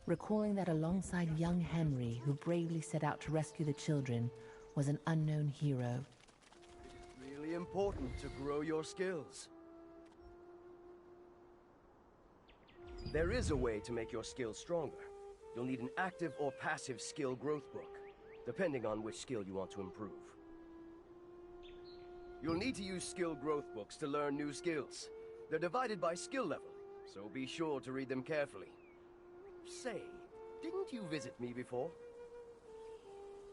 A: recalling that alongside young Henry, who bravely set out to rescue the children, was an unknown hero.
D: It's really important to grow your skills. There is a way to make your skills stronger. You'll need an active or passive skill growth book, depending on which skill you want to improve. You'll need to use skill growth books to learn new skills. They're divided by skill level, so be sure to read them carefully. Say, didn't you visit me before?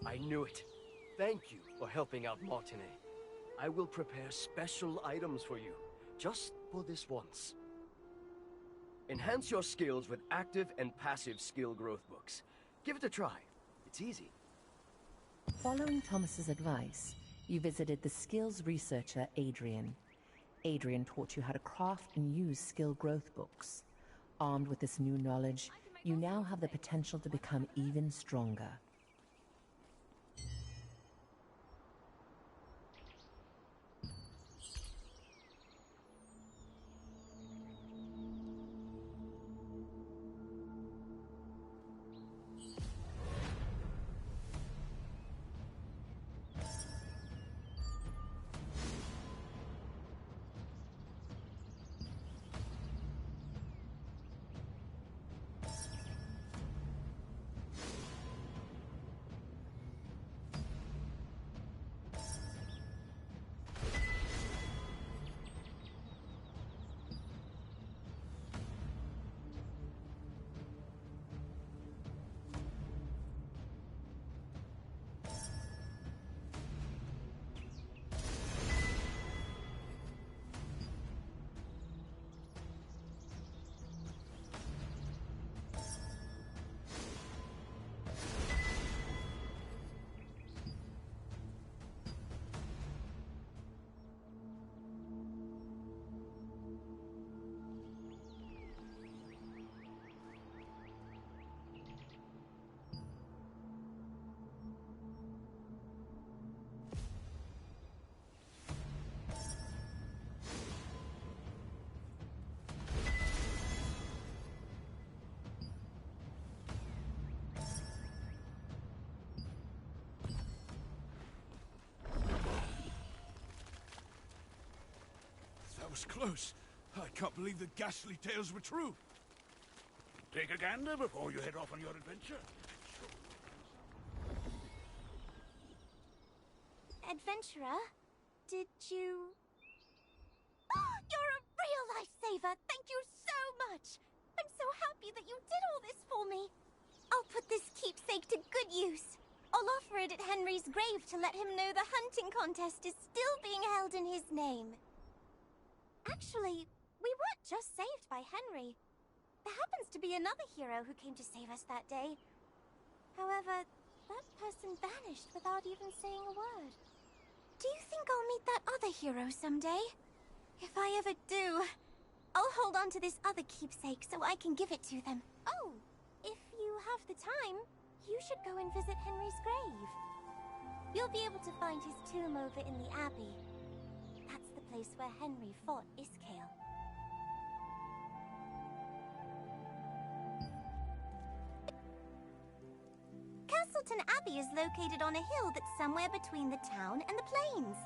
D: I knew it. Thank you for helping out Martinet. I will prepare special items for you, just for this once. Enhance your skills with active and passive skill growth books. Give it a try. It's easy.
A: Following Thomas's advice, you visited the skills researcher Adrian. Adrian taught you how to craft and use skill growth books. Armed with this new knowledge, you now have the potential to become even stronger.
K: That was close. I can't believe the ghastly tales were true.
I: Take a gander before you head off on your adventure.
M: Adventurer, did you... Oh, you're a real lifesaver! Thank you so much! I'm so happy that you did all this for me. I'll put this keepsake to good use. I'll offer it at Henry's grave to let him know the hunting contest is still being held in his name. Actually, we weren't just saved by Henry. There happens to be another hero who came to save us that day. However, that person vanished without even saying a word. Do you think I'll meet that other hero someday? If I ever do, I'll hold on to this other keepsake so I can give it to them. Oh, if you have the time, you should go and visit Henry's grave. You'll be able to find his tomb over in the Abbey. That's the place where Henry fought Iskale. Castleton Abbey is located on a hill that's somewhere between the town and the plains.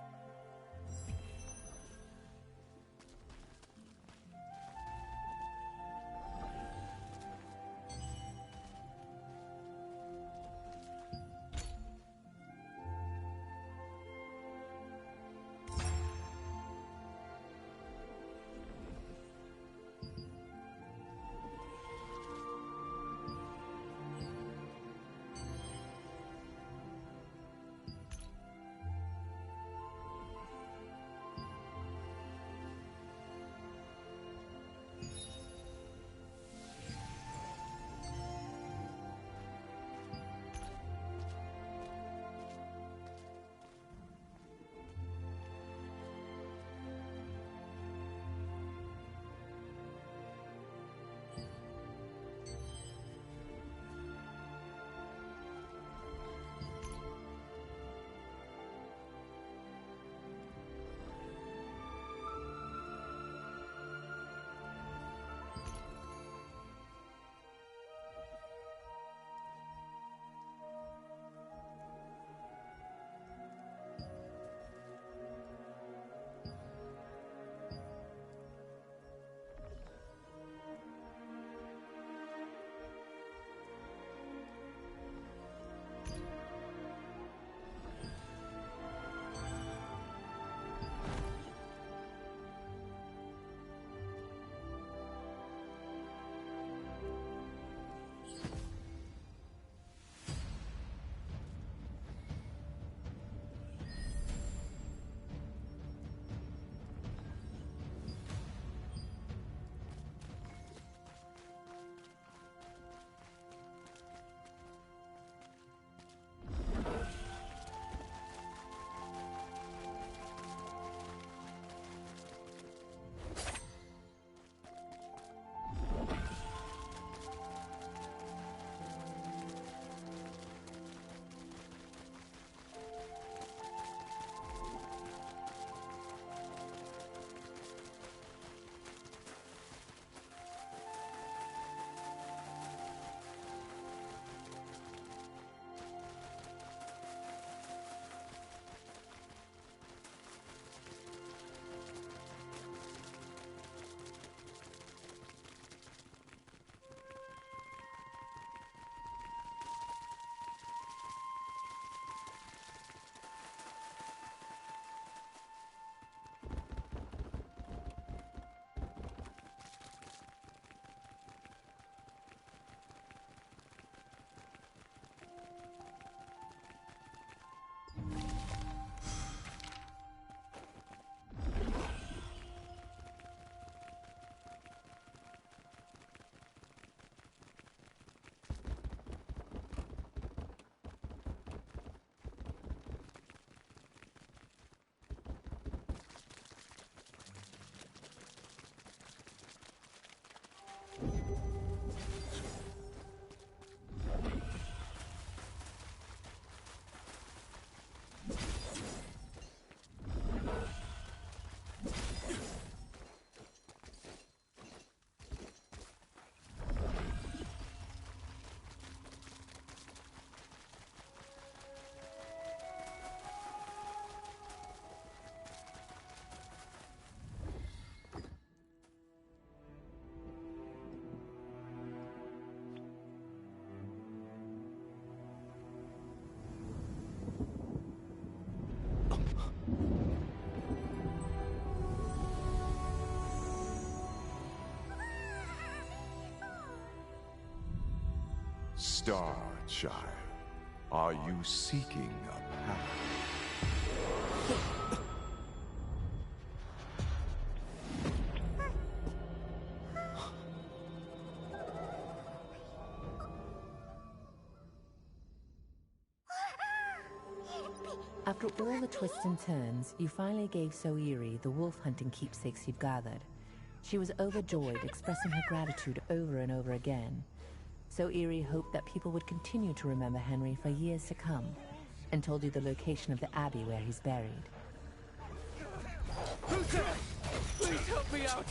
E: Star Child, are you seeking a path?
A: After all the twists and turns, you finally gave Soiri the wolf hunting keepsakes you've gathered. She was overjoyed, expressing her gratitude over and over again. Soiri hoped that people would continue to remember Henry for years to come, and told you the location of the abbey where he's buried.
G: Who's there? Please help me out!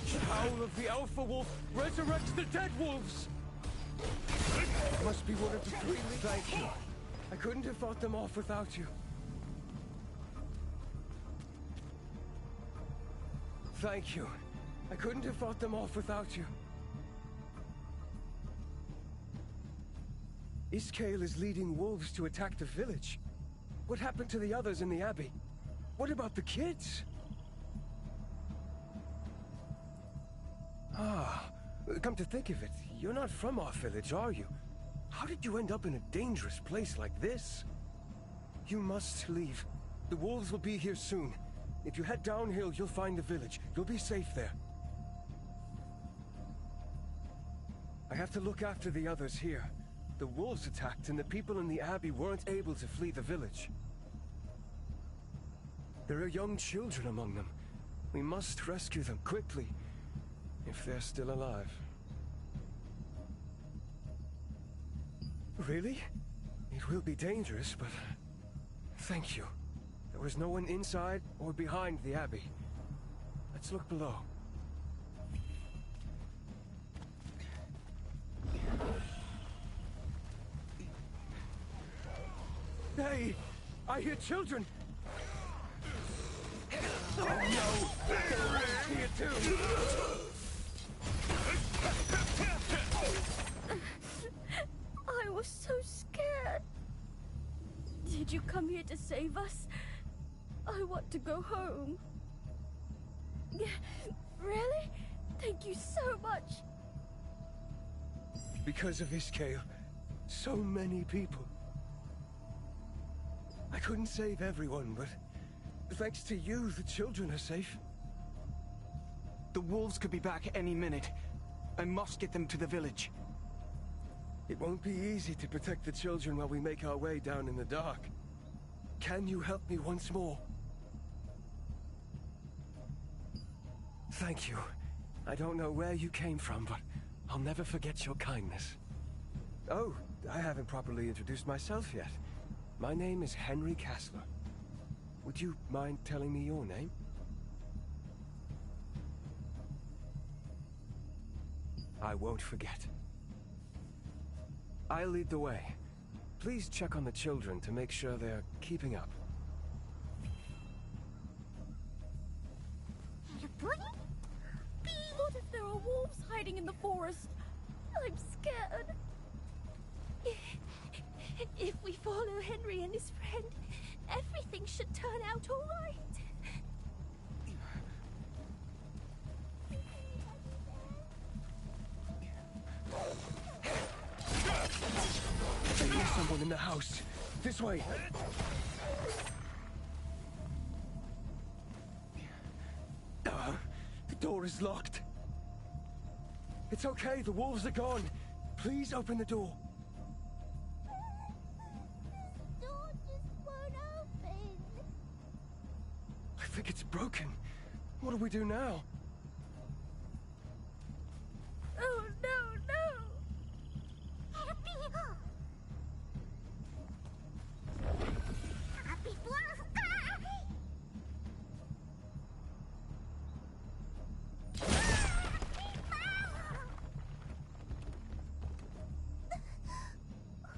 G: The howl of the Alpha Wolf resurrects the dead wolves! Must be one of the three. Thank you. I couldn't have fought them off without you. Thank you. I couldn't have fought them off without you. Iskale is leading wolves to attack the village. What happened to the others in the abbey? What about the kids? Ah, come to think of it, you're not from our village, are you? How did you end up in a dangerous place like this? You must leave. The wolves will be here soon. If you head downhill, you'll find the village. You'll be safe there. I have to look after the others here. The wolves attacked and the people in the abbey weren't able to flee the village. There are young children among them. We must rescue them quickly, if they're still alive. Really? It will be dangerous, but thank you. There was no one inside or behind the abbey. Let's look below. Hey! I hear children! Oh no! They're here too!
N: I was so scared. Did you come here to save us? I want to go home. Really? Thank you so much.
G: Because of Iskale, so many people. I couldn't save everyone, but thanks to you, the children are safe.
T: The wolves could be back any minute. I must get them to the village.
G: It won't be easy to protect the children while we make our way down in the dark. Can you help me once more? Thank you. I don't know where you came from, but I'll never forget your kindness. Oh, I haven't properly introduced myself yet. My name is Henry Kassler. Would you mind telling me your name? I won't forget. I'll lead the way. Please check on the children to make sure they're keeping up.
N: What if there are wolves hiding in the forest? I'm scared.
S: If we follow Henry and his friend, everything should turn out all right.
G: I hear someone in the house. This way. The door is locked. It's okay, the wolves are gone. Please open the door.
M: The door just won't open.
G: I think it's broken. What do we do now?
N: Oh, no, no!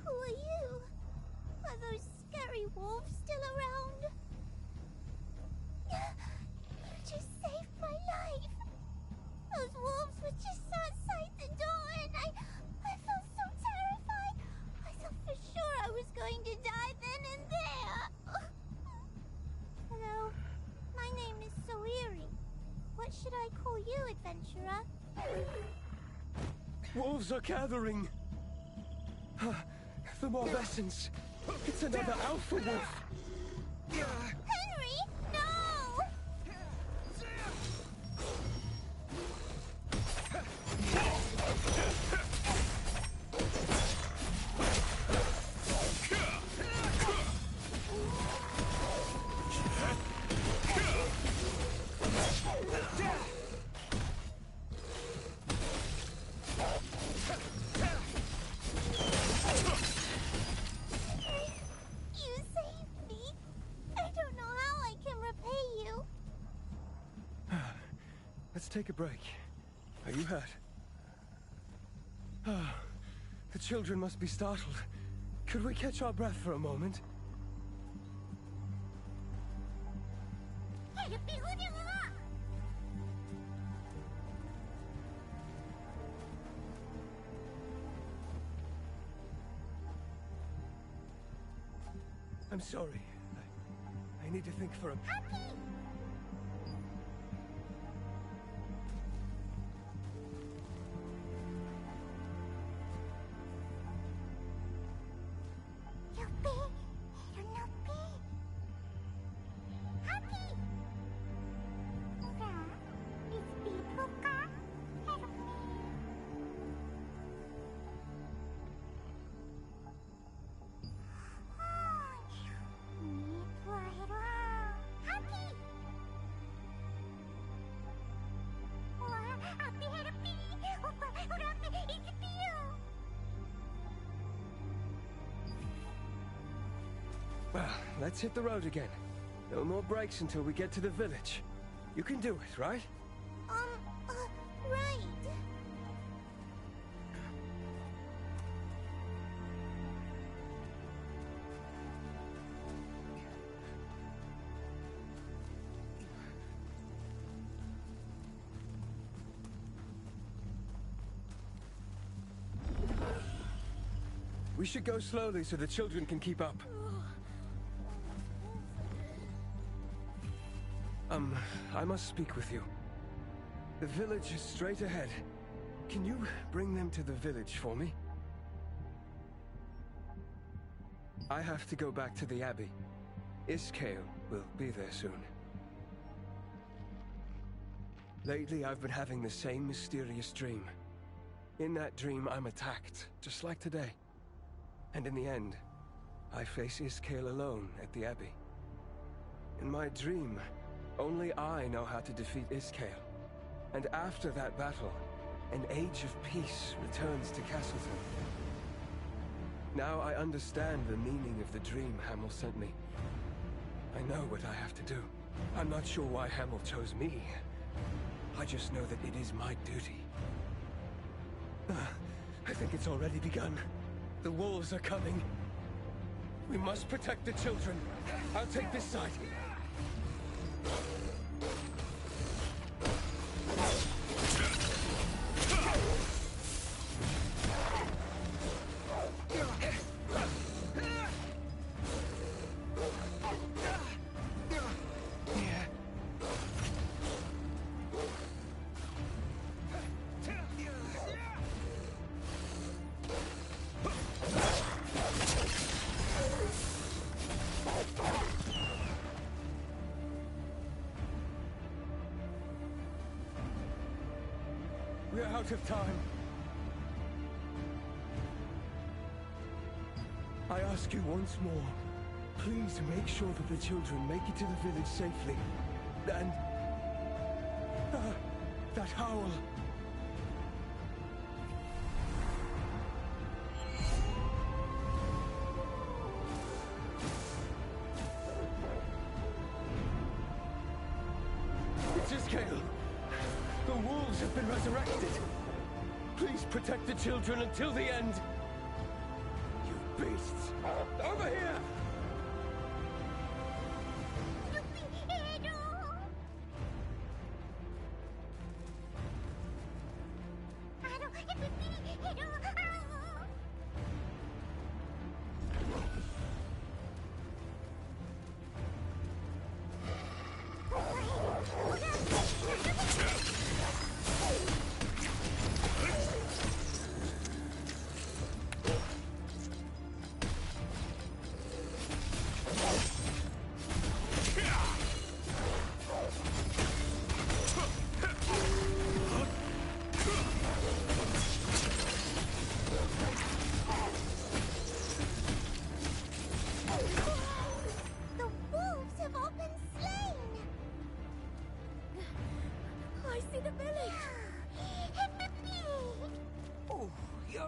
M: Who are you? Are those scary wolves still around? You just saved my life.
G: Wolves are gathering. The Morvessence. It's another Alpha Wolf.
M: Henry, no!
G: Take a break. Are you hurt? The children must be startled. Could we catch our breath for a moment? I'm sorry. I need to think for a... Well, let's hit the road again. No more breaks until we get to the village. You can do it, right?
M: Right.
G: We should go slowly so the children can keep up. I must speak with you. The village is straight ahead. Can you bring them to the village for me? I have to go back to the Abbey. Iskale will be there soon. Lately, I've been having the same mysterious dream. In that dream, I'm attacked, just like today. And in the end, I face Iskale alone at the Abbey. In my dream, only I know how to defeat Iskale. And after that battle, an age of peace returns to Castleton. Now I understand the meaning of the dream Hamel sent me. I know what I have to do. I'm not sure why Hamel chose me. I just know that it is my duty. I think it's already begun. The wolves are coming. We must protect the children. I'll take this side. We're out of time. I ask you once more, please make sure that the children make it to the village safely. And... that howl. It's Iskale. The wolves have been resurrected. Please protect the children until the end. You beasts! Over here!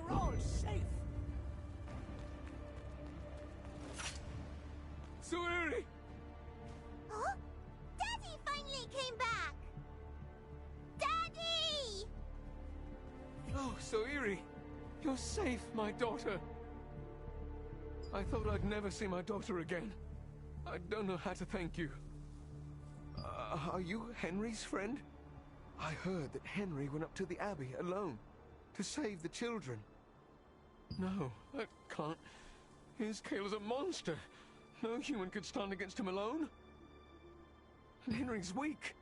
U: you're all safe.
G: Suiri!
M: Huh? Daddy finally came back! Daddy!
G: Oh, Suiri! You're safe, my daughter! I thought I'd never see my daughter again. I don't know how to thank you. Are you Henry's friend? I heard that Henry went up to the Abbey alone to save the children. No, that can't. Iskale's a monster. No human could stand against him alone. And Henry's weak.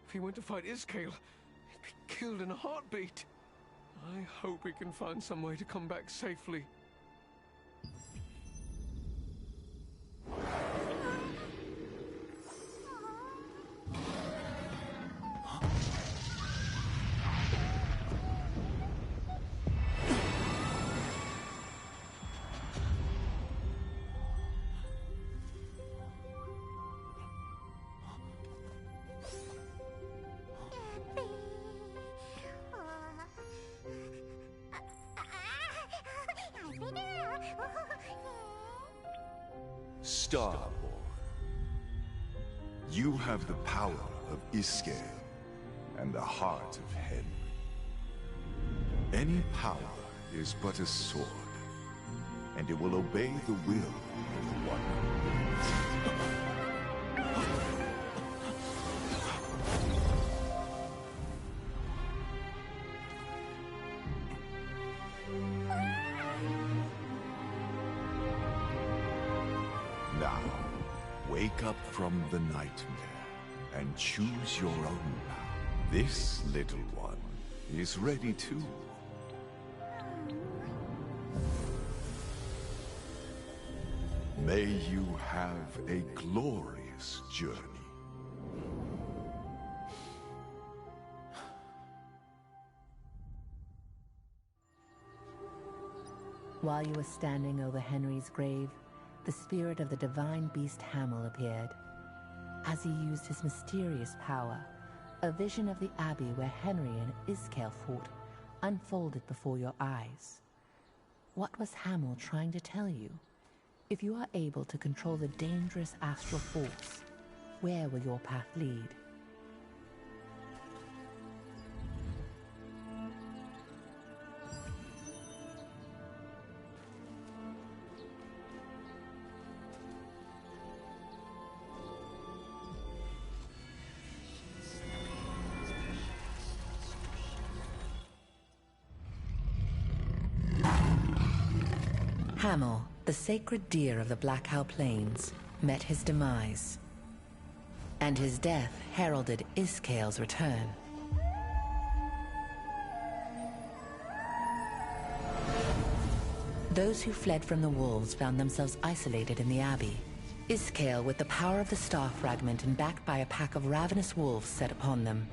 G: If he went to fight Iskale, he'd be killed in a heartbeat. I hope he can find some way to come back safely.
E: Starborn, you have the power of Iskale and the heart of Henry. Any power is but a sword, and it will obey the will of the one who wields it. Now, wake up from the nightmare and choose your own path. This little one is ready too. May you have a glorious journey.
A: While you were standing over Henry's grave, the spirit of the divine beast Hamel appeared. As he used his mysterious power, a vision of the Abbey where Henry and Iskale fought unfolded before your eyes. What was Hamel trying to tell you? If you are able to control the dangerous astral force, where will your path lead? Hamel, the sacred deer of the Blackhow Plains, met his demise. And his death heralded Iskale's return. Those who fled from the wolves found themselves isolated in the Abbey. Iskale, with the power of the Star Fragment and backed by a pack of ravenous wolves, set upon them.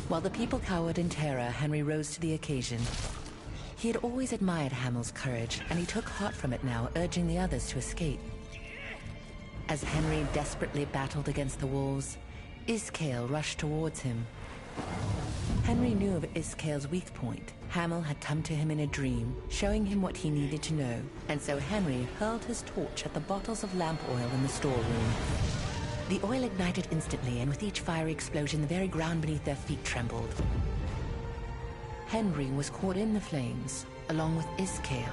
A: While the people cowered in terror, Henry rose to the occasion. He had always admired Hamel's courage, and he took heart from it now, urging the others to escape. As Henry desperately battled against the wolves, Iskale rushed towards him. Henry knew of Iskale's weak point. Hamel had come to him in a dream, showing him what he needed to know, and so Henry hurled his torch at the bottles of lamp oil in the storeroom. The oil ignited instantly, and with each fiery explosion, the very ground beneath their feet trembled. Henry was caught in the flames, along with Iskale.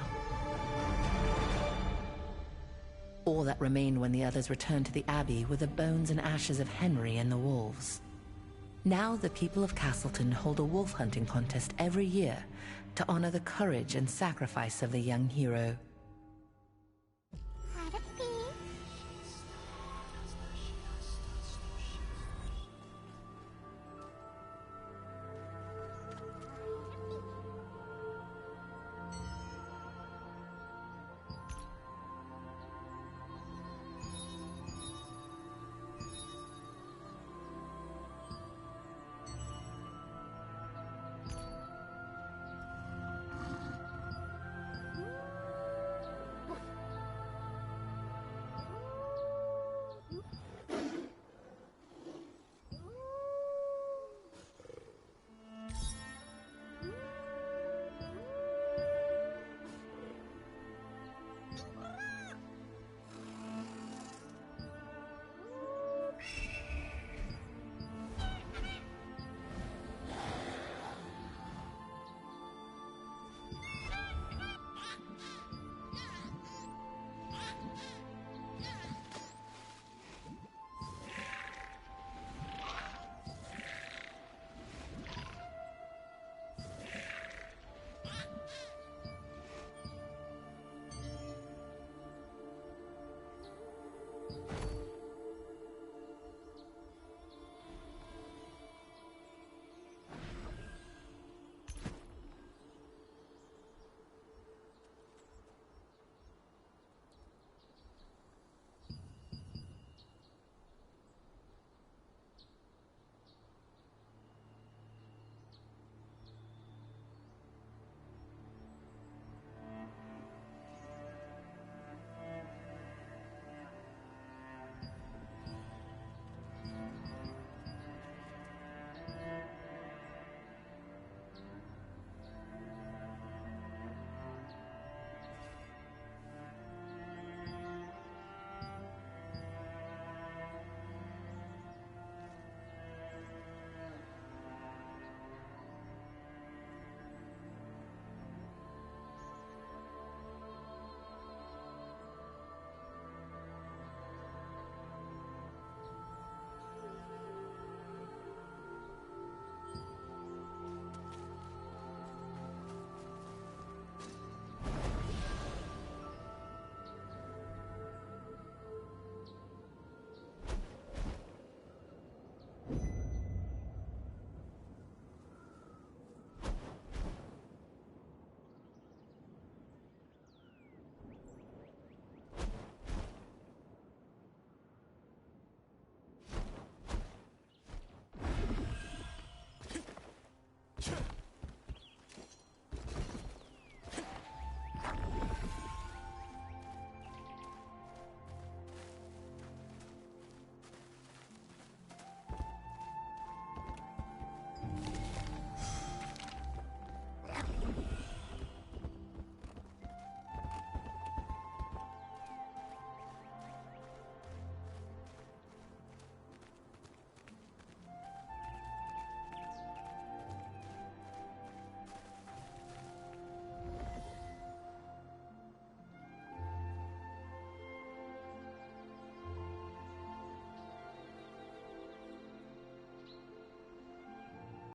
A: All that remained when the others returned to the Abbey were the bones and ashes of Henry and the wolves. Now the people of Castleton hold a wolf hunting contest every year to honor the courage and sacrifice of the young hero.